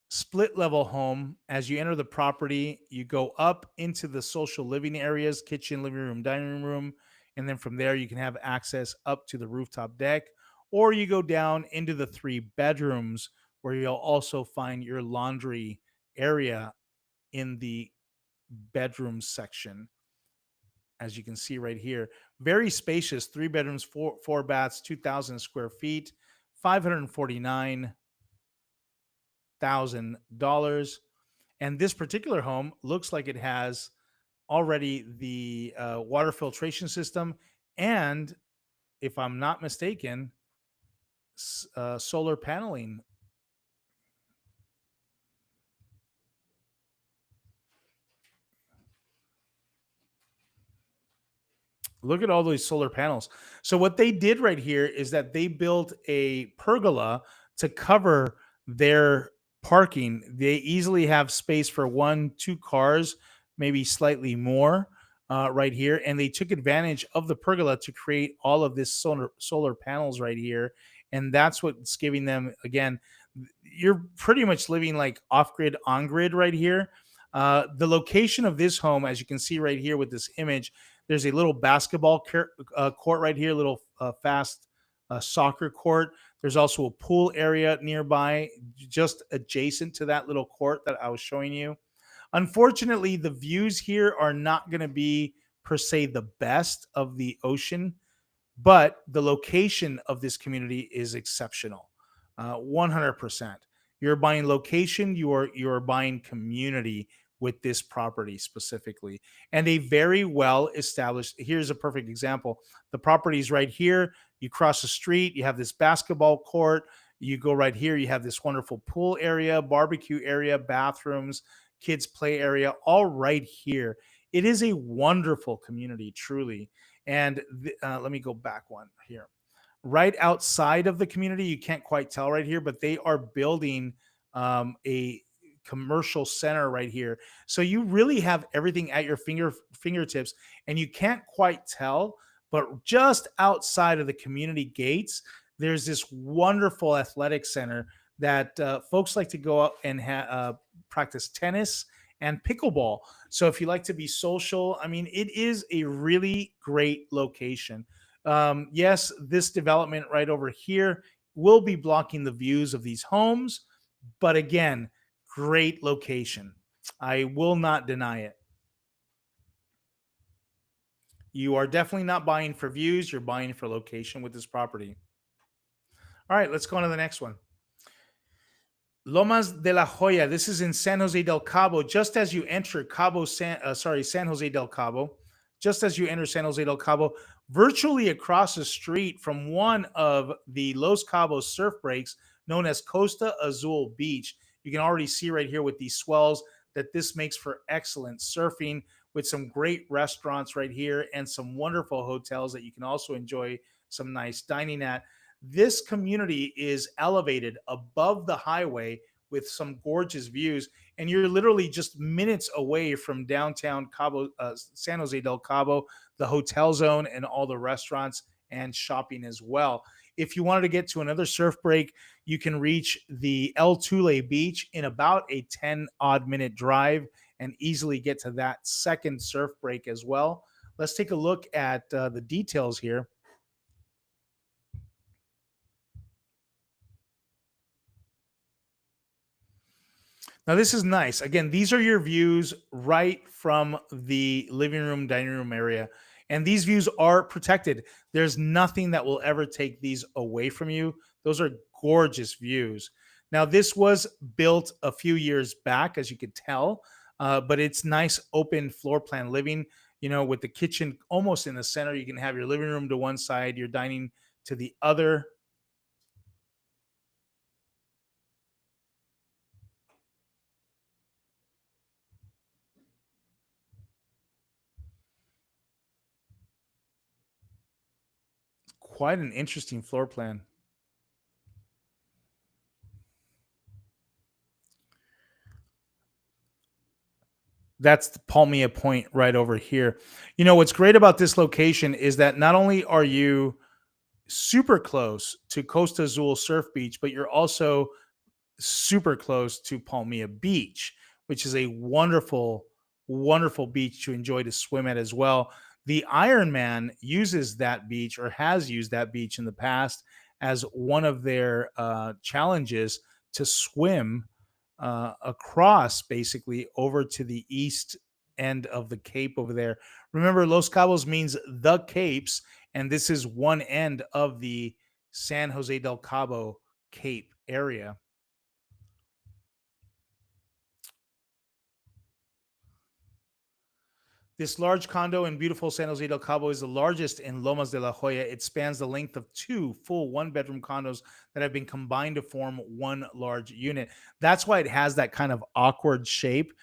A: split level home. As you enter the property, you go up into the social living areas, kitchen, living room, dining room, and then from there you can have access up to the rooftop deck, or you go down into the 3 bedrooms where you'll also find your laundry area in the bedroom section as you can see right here. Very spacious, 3 bedrooms, four baths, 2,000 square feet, $549,000. And this particular home looks like it has already the water filtration system, and if I'm not mistaken, solar paneling. Look at all those solar panels. So what they did right here is that they built a pergola to cover their parking. They easily have space for one, two cars, maybe slightly more right here. And they took advantage of the pergola to create all of this solar panels right here. And that's what's giving them, again, you're pretty much living like off grid, on grid right here. The location of this home, as you can see right here with this image, there's a little basketball court right here, little fast soccer court. There's also a pool area nearby, just adjacent to that little court that I was showing you. Unfortunately, the views here are not going to be per se the best of the ocean, but the location of this community is exceptional. 100%. You're buying location, you're buying community with this property specifically. And a very well established, here's a perfect example. The property is right here. You cross the street, you have this basketball court. You go right here, you have this wonderful pool area, barbecue area, bathrooms, kids' play area, all right here. It is a wonderful community, truly. And let me go back one here. Right outside of the community, you can't quite tell right here, but they are building a commercial center right here. So you really have everything at your fingertips, and you can't quite tell, but just outside of the community gates, there's this wonderful athletic center that folks like to go out and practice tennis and pickleball. So if you like to be social, I mean, it is a really great location. Yes, this development right over here will be blocking the views of these homes, but again, great location. I will not deny it. You are definitely not buying for views, you're buying for location with this property. All right, let's go on to the next one. Lomas de la Joya. This is in San Jose del Cabo. Just as you enter San Jose del Cabo, just as you enter San Jose del Cabo, virtually across the street from one of the Los Cabos surf breaks known as Costa Azul Beach. You can already see right here with these swells that this makes for excellent surfing with some great restaurants right here and some wonderful hotels that you can also enjoy some nice dining at. This community is elevated above the highway with some gorgeous views, and you're literally just minutes away from downtown San Jose del Cabo, the hotel zone, and all the restaurants and shopping as well. If you wanted to get to another surf break, you can reach the El Tule Beach in about a 10 odd minute drive and easily get to that second surf break as well. Let's take a look at the details here. Now, this is nice. Again, these are your views right from the living room, dining room area. And these views are protected. There's nothing that will ever take these away from you. Those are gorgeous views. Now, this was built a few years back, as you could tell, but it's nice open floor plan living, with the kitchen almost in the center. You can have your living room to one side, your dining to the other. Quite an interesting floor plan. That's the Palmia Point right over here. What's great about this location is that not only are you super close to Costa Azul Surf Beach, but you're also super close to Palmia Beach, which is a wonderful, wonderful beach to enjoy to swim at as well. The Ironman uses that beach or has used that beach in the past as one of their challenges to swim across basically over to the east end of the Cape over there. Remember, Los Cabos means the Capes, and this is one end of the San Jose del Cabo Cape area. This large condo in beautiful San Jose del Cabo is the largest in Lomas de la Joya. It spans the length of two full one-bedroom condos that have been combined to form one large unit. That's why it has that kind of awkward shape,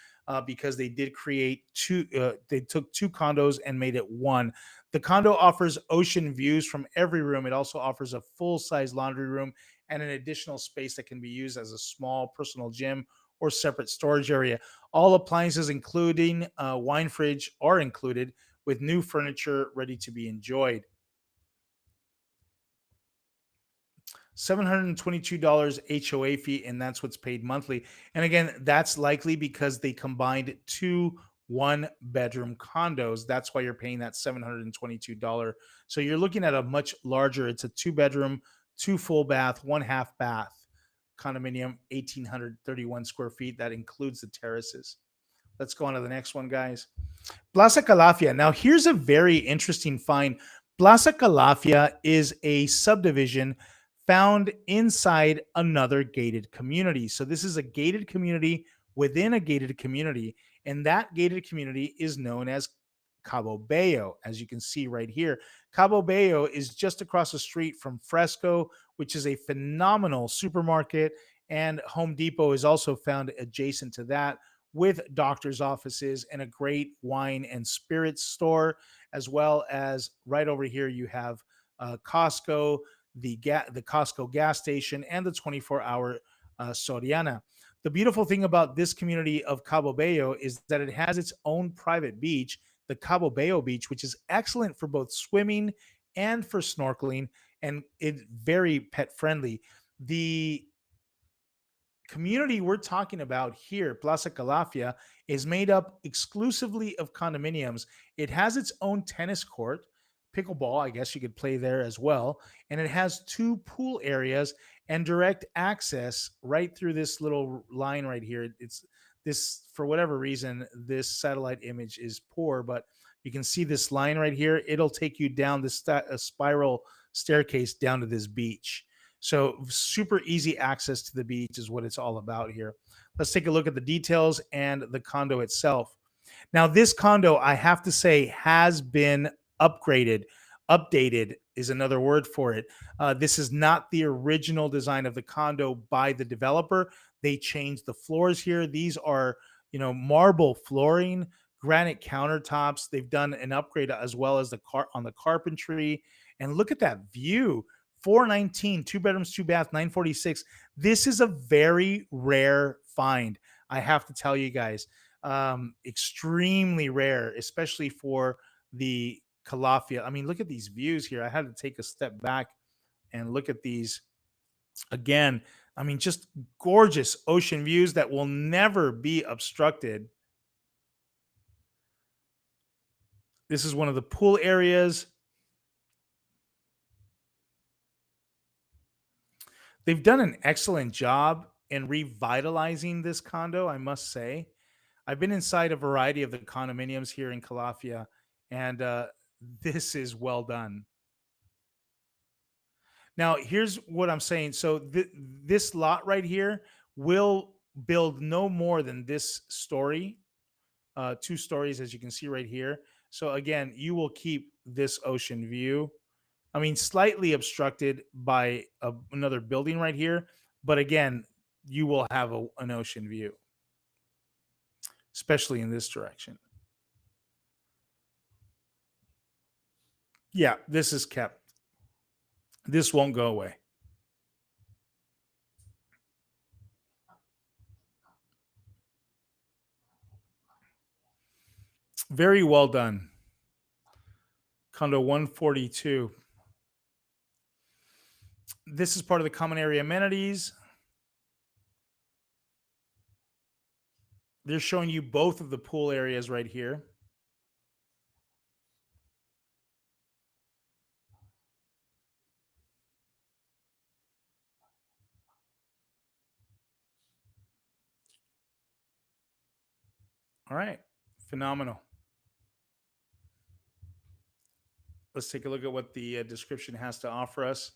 A: because they did create two. They took two condos and made it one. The condo offers ocean views from every room. It also offers a full-size laundry room and an additional space that can be used as a small personal gym or separate storage area. All appliances, including wine fridge, are included with new furniture ready to be enjoyed. $722 HOA fee, and that's what's paid monthly. And again, that's likely because they combined two one-bedroom condos. That's why you're paying that $722. So you're looking at a much larger, it's a two-bedroom, two full bath, one half bath condominium, 1,831 square feet. That includes the terraces. Let's go on to the next one, guys. Plaza Calafia. Now, here's a very interesting find. Plaza Calafia is a subdivision found inside another gated community. So, this is a gated community within a gated community, and that gated community is known as Cabo Bayo, as you can see right here. Cabo Bayo is just across the street from Fresco, which is a phenomenal supermarket, and Home Depot is also found adjacent to that, with doctor's offices and a great wine and spirits store, as well as right over here you have Costco, the Costco gas station, and the 24-hour Soriana. The beautiful thing about this community of Cabo Bayo is that it has its own private beach, the Cabo Bayo Beach, which is excellent for both swimming and for snorkeling, and it's very pet friendly. The community we're talking about here, Plaza Calafia, is made up exclusively of condominiums. It has its own tennis court, pickleball, I guess you could play there as well. And it has two pool areas and direct access right through this little line right here. It's this, for whatever reason, this satellite image is poor, but you can see this line right here. It'll take you down this a spiral staircase down to this beach. So super easy access to the beach is what it's all about here. Let's take a look at the details and the condo itself. Now, this condo, I have to say, has been upgraded. Updated is another word for it. This is not the original design of the condo by the developer. They changed the floors here. These are, marble flooring, granite countertops. They've done an upgrade as well as on the carpentry. And look at that view. 419, two bedrooms, two baths, 946. This is a very rare find. I have to tell you guys, extremely rare, especially for the Calafia. I mean, look at these views here. I had to take a step back and look at these again. I mean, just gorgeous ocean views that will never be obstructed. This is one of the pool areas. They've done an excellent job in revitalizing this condo, I must say. I've been inside a variety of the condominiums here in Calafia, and this is well done. Now, here's what I'm saying. So, this lot right here will build no more than this story, two stories, as you can see right here. So, again, you will keep this ocean view. I mean, slightly obstructed by another building right here, but again, you will have an ocean view, especially in this direction. Yeah, this is kept. This won't go away. Very well done. Condo 142. This is part of the common area amenities. They're showing you both of the pool areas right here. All right. Phenomenal. Let's take a look at what the description has to offer us.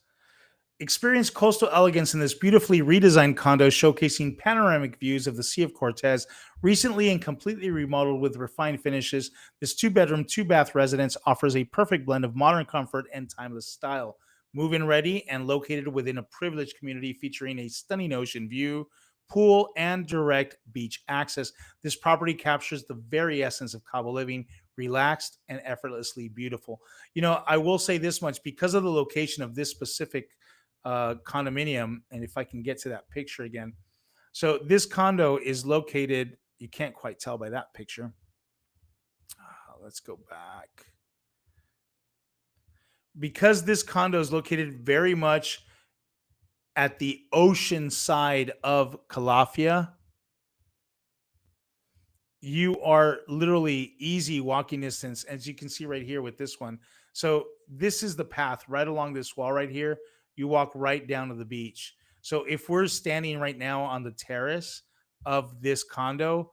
A: Experience coastal elegance in this beautifully redesigned condo showcasing panoramic views of the Sea of Cortez. Recently and completely remodeled with refined finishes, this two-bedroom, two-bath residence offers a perfect blend of modern comfort and timeless style. Move-in ready and located within a privileged community featuring a stunning ocean view, pool, and direct beach access. This property captures the very essence of Cabo living, relaxed and effortlessly beautiful. I will say this much because of the location of this specific condominium. And if I can get to that picture again. So this condo is located, you can't quite tell by that picture. Let's go back. Because this condo is located very much at the ocean side of Calafia, you are literally easy walking distance, as you can see right here with this one. So this is the path right along this wall right here. You walk right down to the beach. So if we're standing right now on the terrace of this condo,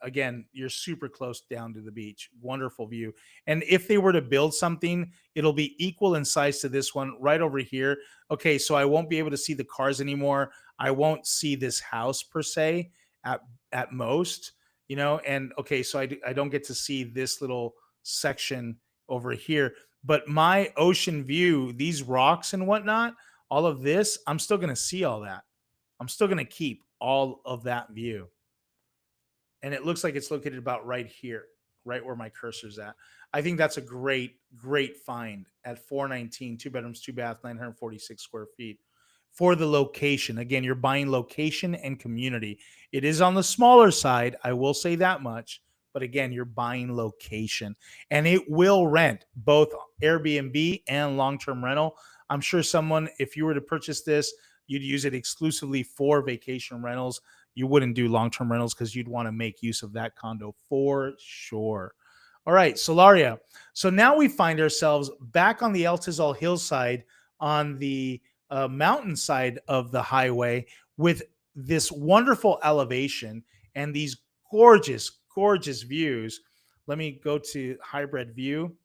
A: again, you're super close down to the beach. Wonderful view. And if they were to build something, it'll be equal in size to this one right over here. Okay, so I won't be able to see the cars anymore. I won't see this house per se at most, and okay, so I don't get to see this little section over here, but my ocean view, these rocks and whatnot, all of this, I'm still going to see all that. I'm still going to keep all of that view. And it looks like it's located about right here, right where my cursor's at. I think that's a great find at 419, two bedrooms, two bath, 946 square feet for the location. Again, you're buying location and community. It is on the smaller side, I will say that much. But again, you're buying location and it will rent both Airbnb and long term rental. I'm sure someone, if you were to purchase this, you'd use it exclusively for vacation rentals. You wouldn't do long term rentals because you'd want to make use of that condo for sure. All right, Solaria. So now we find ourselves back on the El Tizal hillside on the mountainside of the highway with this wonderful elevation and these gorgeous views. Let me go to hybrid view.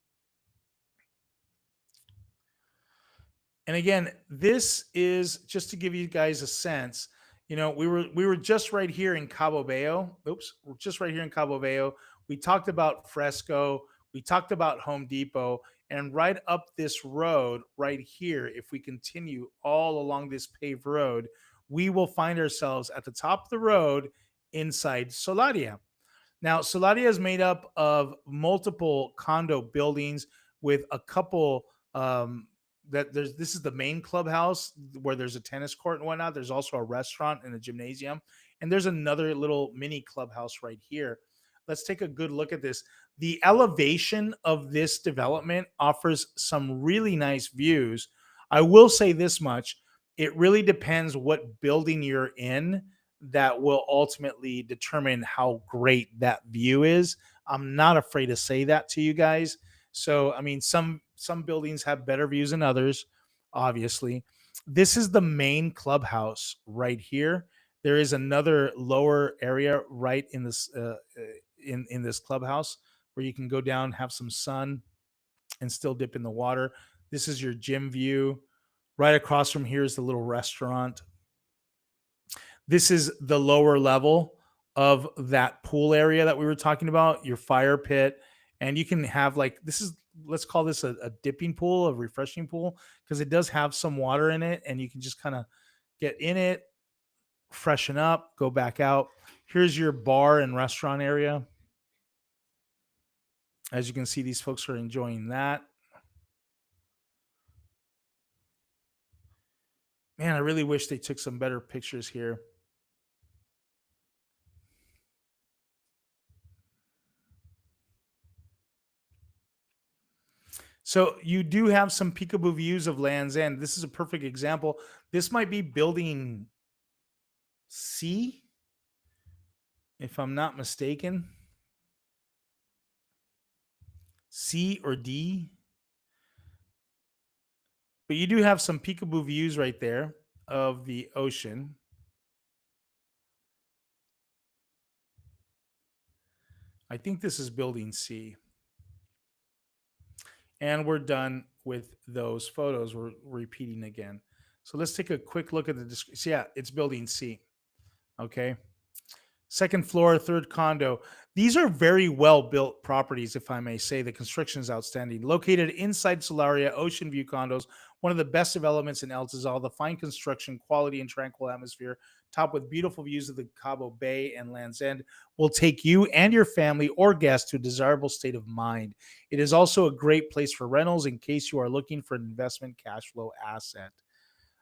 A: And again, this is just to give you guys a sense. We were just right here in Cabo Bayo. Oops, we're just right here in Cabo Bayo. We talked about Fresco. We talked about Home Depot. And right up this road, right here, if we continue all along this paved road, we will find ourselves at the top of the road inside Solaria. Now, Solaria is made up of multiple condo buildings with a couple this is the main clubhouse where there's a tennis court and whatnot. There's also a restaurant and a gymnasium, and there's another little mini clubhouse right here. Let's take a good look at this. The elevation of this development offers some really nice views. I will say this much. It really depends what building you're in that will ultimately determine how great that view is. I'm not afraid to say that to you guys. So, I mean, some buildings have better views than others, obviously. This is the main clubhouse right here. There is another lower area right in this in this clubhouse where you can go down, have some sun, and still dip in the water. This is your gym view. Right across from here is the little restaurant. This is the lower level of that pool area that we were talking about, your fire pit. And you can have let's call this a dipping pool, a refreshing pool, because it does have some water in it and you can just kind of get in it, freshen up, go back out. Here's your bar and restaurant area. As you can see, these folks are enjoying that. Man, I really wish they took some better pictures here. So you do have some peekaboo views of Land's End. This is a perfect example. This might be building C, if I'm not mistaken. C or D. But you do have some peekaboo views right there of the ocean. I think this is building C. And we're done with those photos. We're repeating again. So let's take a quick look at the description. So yeah, it's building C. Okay. Second floor, third condo. These are very well built properties, if I may say. The construction is outstanding. Located inside Solaria, ocean view condos, one of the best developments in El Tizal. The fine construction, quality, and tranquil atmosphere, topped with beautiful views of the Cabo Bay and Land's End, will take you and your family or guests to a desirable state of mind. It is also a great place for rentals in case you are looking for an investment cash flow asset.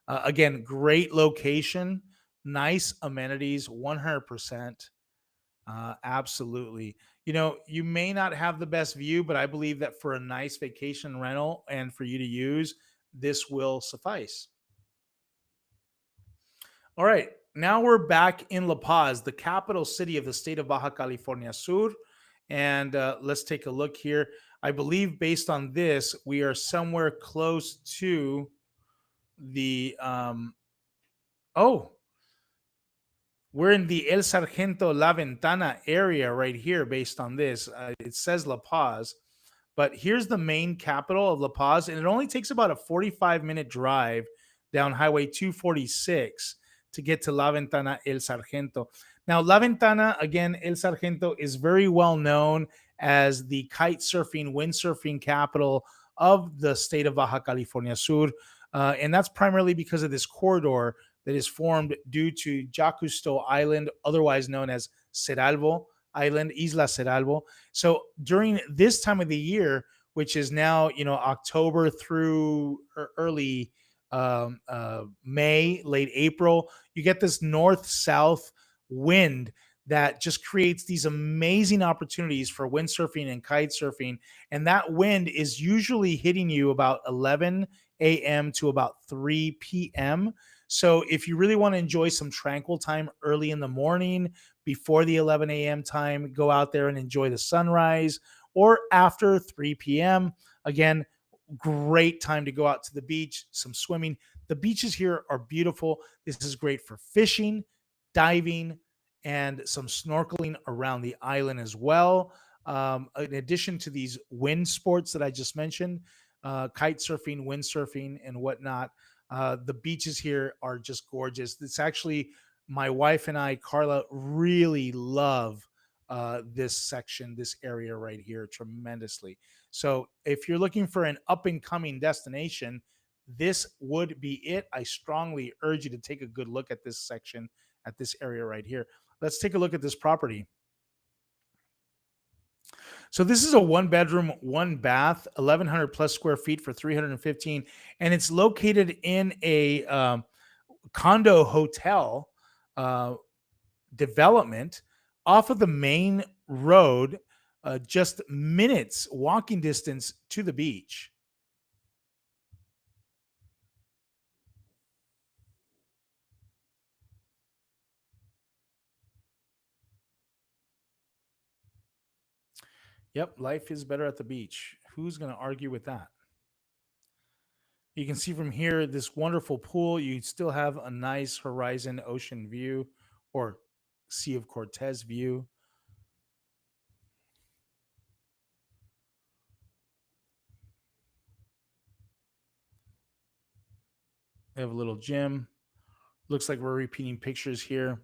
A: Again, great location, nice amenities, 100%. Absolutely. You know, you may not have the best view, but I believe that for a nice vacation rental and for you to use, this will suffice. All right. Now we're back in La Paz, the capital city of the state of Baja California Sur. And let's take a look here. I believe based on this, we are somewhere close to the oh, we're in the El Sargento La Ventana area right here based on this. It says La Paz, but here's the main capital of La Paz, and it only takes about a 45-minute drive down Highway 246 to get to La Ventana El Sargento. Now, La Ventana, again, El Sargento is very well known as the kite surfing, windsurfing capital of the state of Baja California Sur. And that's primarily because of this corridor that is formed due to Jacusto Island, otherwise known as Ceralvo Island, Isla Ceralvo. So during this time of the year, which is now, you know, October through early May, late April, you get this north-south wind that just creates these amazing opportunities for windsurfing and kite surfing. And that wind is usually hitting you about 11 a.m. to about 3 p.m. So if you really want to enjoy some tranquil time early in the morning before the 11 a.m. time, go out there and enjoy the sunrise, or after 3 p.m. Again, great time to go out to the beach, some swimming. The beaches here are beautiful. This is great for fishing, diving, and some snorkeling around the island as well. In addition to these wind sports that I just mentioned, kite surfing, windsurfing, and whatnot. The beaches here are just gorgeous. It's actually my wife and I, Carla, really love this section, this area right here tremendously. So if you're looking for an up and coming destination, this would be it. I strongly urge you to take a good look at this section, at this area right here. Let's take a look at this property. So this is a one bedroom, one bath, 1,100 plus square feet for 315, and it's located in a condo hotel uh, development off of the main road, just minutes walking distance to the beach. Yep, life is better at the beach. Who's going to argue with that? You can see from here this wonderful pool. You still have a nice horizon ocean view or Sea of Cortez view. They have a little gym. Looks like we're repeating pictures here.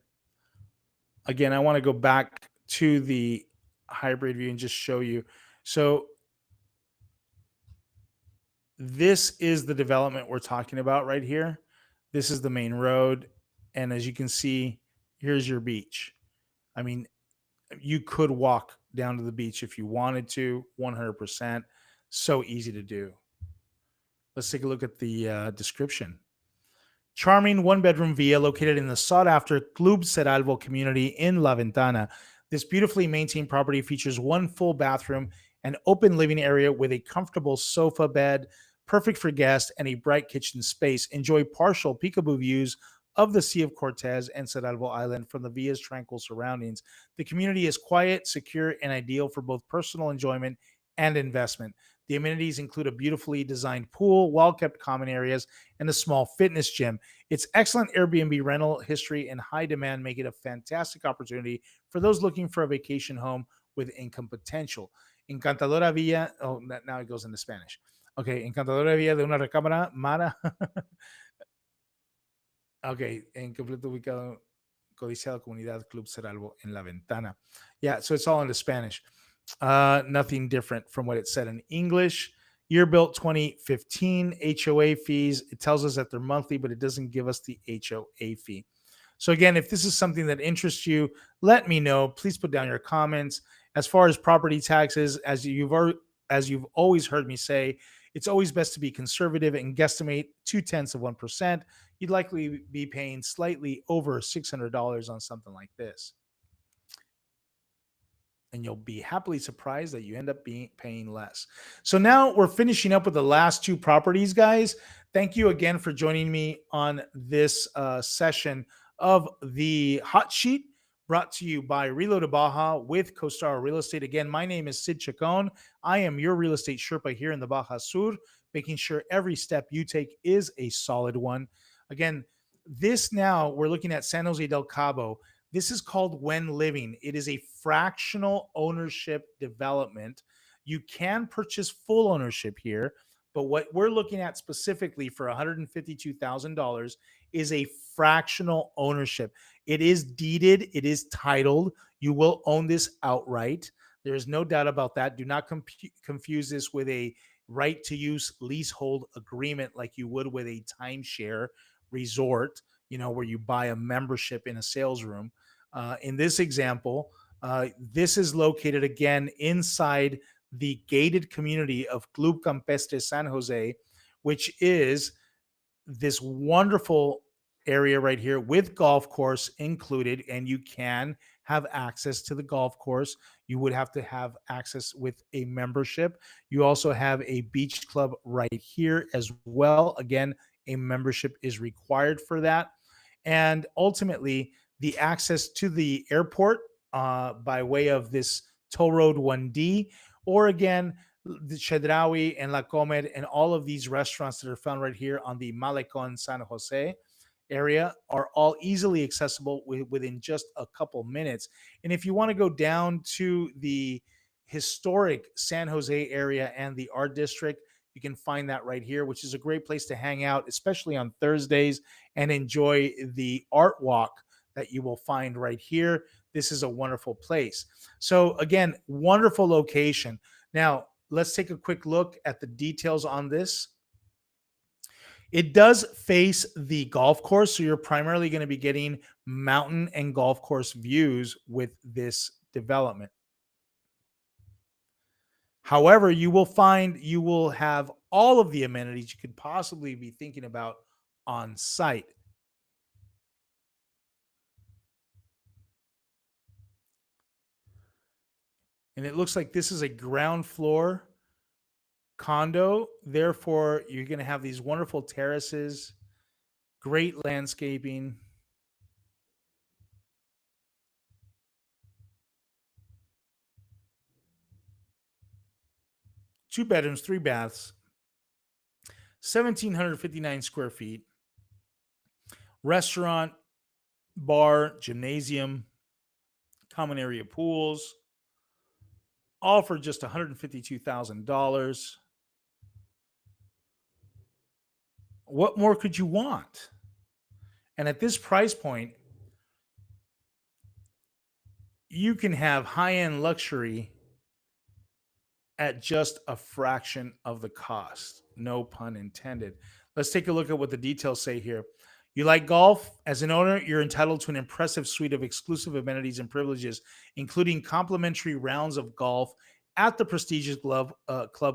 A: Again, I want to go back to the hybrid view and just show you. So this is the development we're talking about right here. This is the main road. And as you can see, here's your beach. I mean, you could walk down to the beach if you wanted to, 100%. So easy to do. Let's take a look at the description. Charming one bedroom villa located in the sought after Club Ceralvo community in La Ventana. This beautifully maintained property features one full bathroom, an open living area with a comfortable sofa bed, perfect for guests, and a bright kitchen space. Enjoy partial peekaboo views of the Sea of Cortez and Ceralvo Island from the villa's tranquil surroundings. The community is quiet, secure, and ideal for both personal enjoyment and investment. The amenities include a beautifully designed pool, well kept common areas, and a small fitness gym. Its excellent Airbnb rental history and high demand make it a fantastic opportunity for those looking for a vacation home with income potential. Encantadora villa. Oh, now it goes into Spanish. Okay, encantadora villa de una recámara Mara. Ok, en completo ubicado, codiciado comunidad Club Ceralvo en La Ventana. Yeah, so it's all into Spanish. Nothing different from what it said in English. Year built 2015, HOA fees. It tells us that they're monthly, but it doesn't give us the HOA fee. So again, if this is something that interests you, let me know. Please put down your comments. As far as property taxes, as you've always heard me say, it's always best to be conservative and guesstimate 0.2%. You'd likely be paying slightly over $600 on something like this, and you'll be happily surprised that you end up paying less. So now we're finishing up with the last two properties, guys. Thank you again for joining me on this session of the hot sheet, brought to you by ReloToBaja with CoStar Real Estate. Again, my name is Sid Chacon. I am your real estate Sherpa here in the Baja Sur, making sure every step you take is a solid one. Again, this now we're looking at San Jose del Cabo. This is called When Living. It is a fractional ownership development. You can purchase full ownership here, but what we're looking at specifically for $152,000 is a fractional ownership. It is deeded, it is titled. You will own this outright. There is no doubt about that. Do not confuse this with a right to use leasehold agreement like you would with a timeshare resort, where you buy a membership in a sales room. In this example, this is located again inside the gated community of Club Campestre San Jose, which is this wonderful area right here with golf course included, and you can have access to the golf course. You would have to have access with a membership. You also have a beach club right here as well. Again, a membership is required for that. And ultimately, the access to the airport by way of this toll road 1D, or again, the Chedraui and La Comed and all of these restaurants that are found right here on the Malecon San Jose area are all easily accessible within just a couple minutes. And if you want to go down to the historic San Jose area and the art district, you can find that right here, which is a great place to hang out, especially on Thursdays, and enjoy the art walk that you will find right here. This is a wonderful place. So again, wonderful location. Now, let's take a quick look at the details on this. It does face the golf course, so you're primarily going to be getting mountain and golf course views with this development. However, you will find you will have all of the amenities you could possibly be thinking about on site. And it looks like this is a ground floor condo. Therefore, you're going to have these wonderful terraces, great landscaping. Two bedrooms, three baths, 1,759 square feet, restaurant, bar, gymnasium, common area pools, all for just $152,000. What more could you want? And at this price point, you can have high-end luxury at just a fraction of the cost. No pun intended. Let's take a look at what the details say here. You like golf? As an owner, you're entitled to an impressive suite of exclusive amenities and privileges, including complimentary rounds of golf at the prestigious Club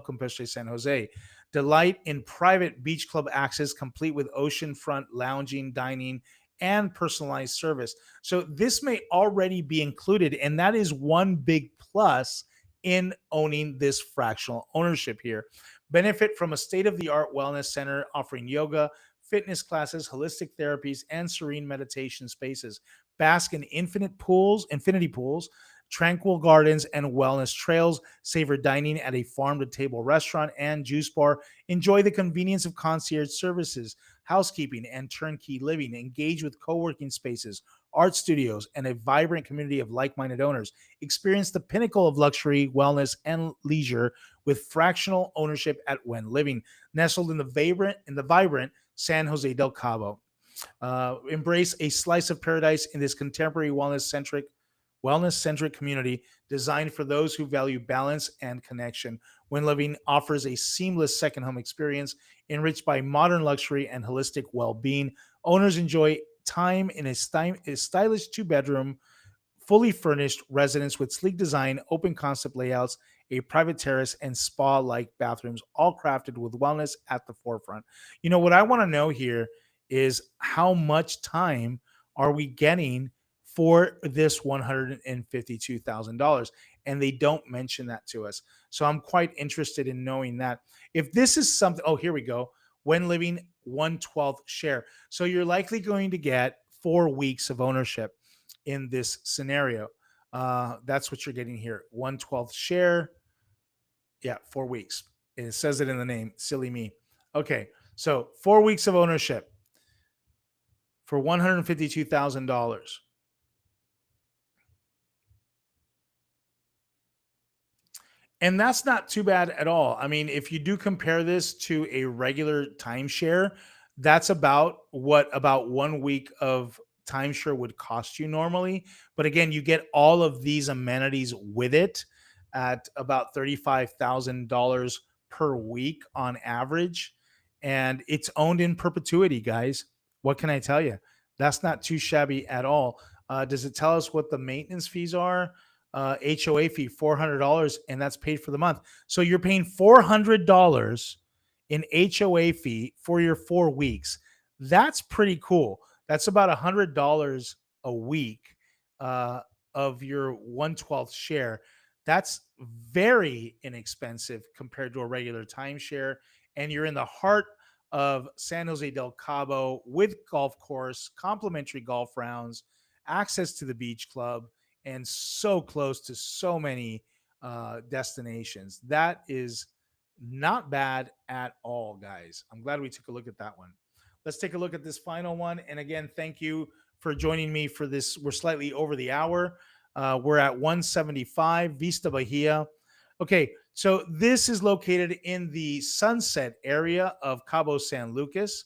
A: Campestre San Jose. Delight in private beach club access, complete with oceanfront lounging, dining, and personalized service. So this may already be included, and that is one big plus in owning this fractional ownership here. Benefit from a state-of-the-art wellness center offering yoga, fitness classes, holistic therapies, and serene meditation spaces. Bask in infinity pools, tranquil gardens, and wellness trails. Savor dining at a farm-to-table restaurant and juice bar. Enjoy the convenience of concierge services. housekeeping, and turnkey living. Engage with co working spaces, art studios, and a vibrant community of like minded owners. Experience the pinnacle of luxury, wellness, and leisure with fractional ownership at Wynn Living, nestled in the vibrant San Jose del Cabo. Embrace a slice of paradise in this contemporary wellness centric community designed for those who value balance and connection. When Living offers a seamless second home experience enriched by modern luxury and holistic well-being. Owners enjoy time in a stylish two-bedroom fully furnished residence with sleek design, open concept layouts, a private terrace, and spa like bathrooms, all crafted with wellness at the forefront. What I want to know here is how much time are we getting for this $152,000? And they don't mention that to us. So I'm quite interested in knowing that. If this is something, oh, here we go. When living 1/12 share. So you're likely going to get 4 weeks of ownership in this scenario. That's what you're getting here. 1/12 share. Yeah, 4 weeks. It says it in the name. Silly me. Okay, so 4 weeks of ownership for $152,000. And that's not too bad at all. I mean, if you do compare this to a regular timeshare, that's about 1 week of timeshare would cost you normally. But again, you get all of these amenities with it at about $35,000 per week on average. And it's owned in perpetuity, guys. What can I tell you? That's not too shabby at all. Does it tell us what the maintenance fees are? HOA fee $400, and that's paid for the month. So you're paying $400 in HOA fee for your 4 weeks. That's pretty cool. That's about $100 a week of your 1/12 share. That's very inexpensive compared to a regular timeshare. And you're in the heart of San Jose del Cabo with golf course, complimentary golf rounds, access to the beach club, and so close to so many destinations. That is not bad at all, guys. I'm glad we took a look at that one. Let's take a look at this final one. And again, thank you for joining me for this. We're slightly over the hour. We're at 175 Vista Bahia. Okay, so this is located in the sunset area of Cabo San Lucas.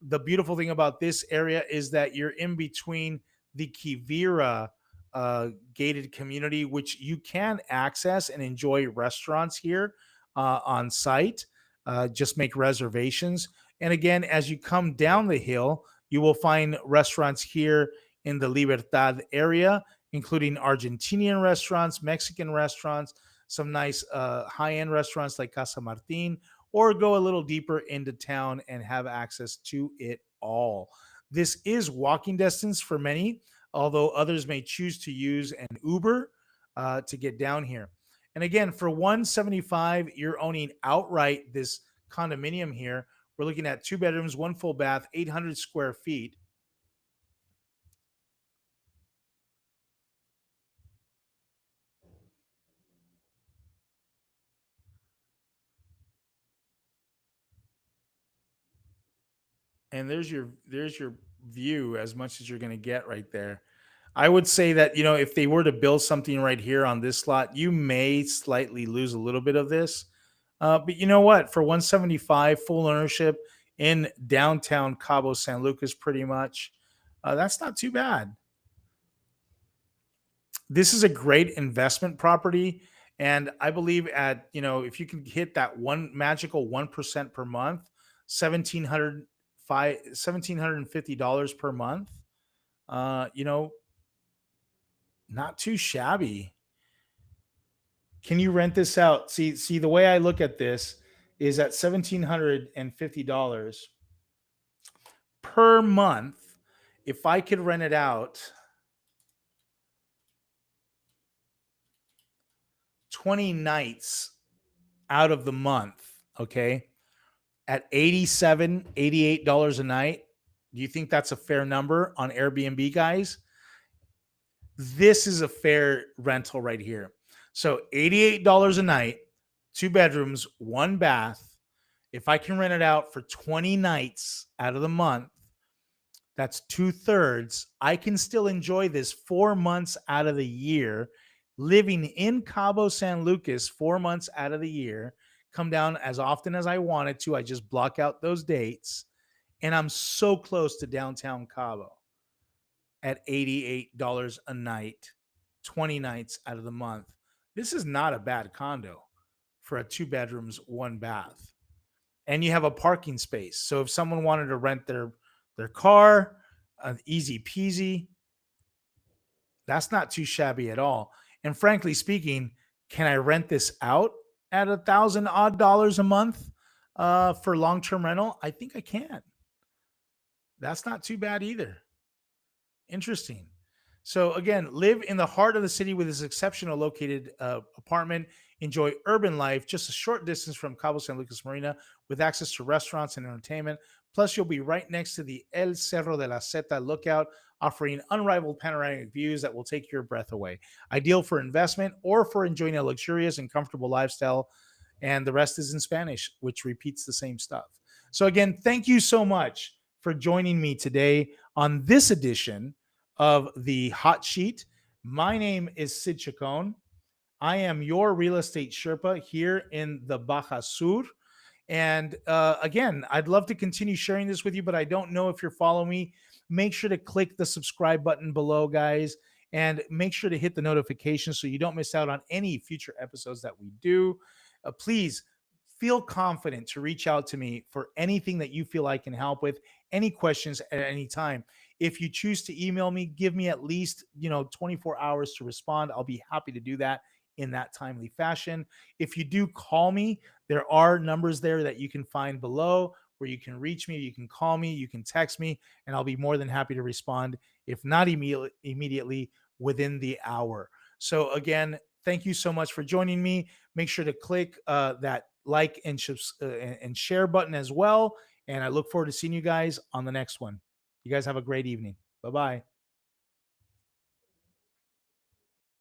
A: The beautiful thing about this area is that you're in between the Kivira gated community, which you can access and enjoy restaurants here on site. Just make reservations. And again, as you come down the hill, you will find restaurants here in the Libertad area, including Argentinian restaurants, Mexican restaurants, some nice high-end restaurants like Casa Martin, or go a little deeper into town and have access to it all. This is walking distance for many, although others may choose to use an Uber to get down here. And again, for 175, you're owning outright this condominium here. We're looking at 2 bedrooms, one full bath, 800 square feet. And there's your view as much as you're going to get right there. I would say that, if they were to build something right here on this slot, you may slightly lose a little bit of this. But you know what? For 175 full ownership in downtown Cabo San Lucas, pretty much, that's not too bad. This is a great investment property. And I believe if you can hit that one magical 1% per month, 1,750 per month, uh, you know, not too shabby. Can you rent this out? See, the way I look at this is at $1,750 per month. If I could rent it out 20 nights out of the month, okay, at $87, $88 a night, do you think that's a fair number on Airbnb, guys? This is a fair rental right here. So $88 a night, 2 bedrooms, one bath, If I can rent it out for 20 nights out of the month, that's 2/3. I can still enjoy this 4 months out of the year, living in Cabo San Lucas 4 months out of the year, come down as often as I wanted to. I just block out those dates, and I'm so close to downtown Cabo at $88 a night, 20 nights out of the month. This is not a bad condo for a 2 bedrooms, 1 bath. And you have a parking space. So if someone wanted to rent their car, easy peasy, that's not too shabby at all. And frankly speaking, can I rent this out at $1,000 odd a month for long term rental? I think I can. That's not too bad either. Interesting. So again, live in the heart of the city with this exceptional located apartment. Enjoy urban life just a short distance from Cabo San Lucas Marina with access to restaurants and entertainment. Plus, you'll be right next to the El Cerro de la Seta lookout, offering unrivaled panoramic views that will take your breath away. Ideal for investment or for enjoying a luxurious and comfortable lifestyle. And the rest is in Spanish, which repeats the same stuff. So again, thank you so much for joining me today on this edition of the Hot Sheet. My name is Sid Chacon. I am your real estate Sherpa here in the Baja Sur. And again, I'd love to continue sharing this with you, but I don't know if you're following me. Make sure to click the subscribe button below, guys, and make sure to hit the notification so you don't miss out on any future episodes that we do. Please feel confident to reach out to me for anything that you feel I can help with, any questions at any time. If you choose to email me, give me at least 24 hours to respond. I'll be happy to do that in that timely fashion. If you do call me, there are numbers there that you can find below where you can reach me, you can call me, you can text me, and I'll be more than happy to respond, if not immediately within the hour. So again, thank you so much for joining me. Make sure to click that like and share button as well. And I look forward to seeing you guys on the next one. You guys have a great evening. Bye-bye.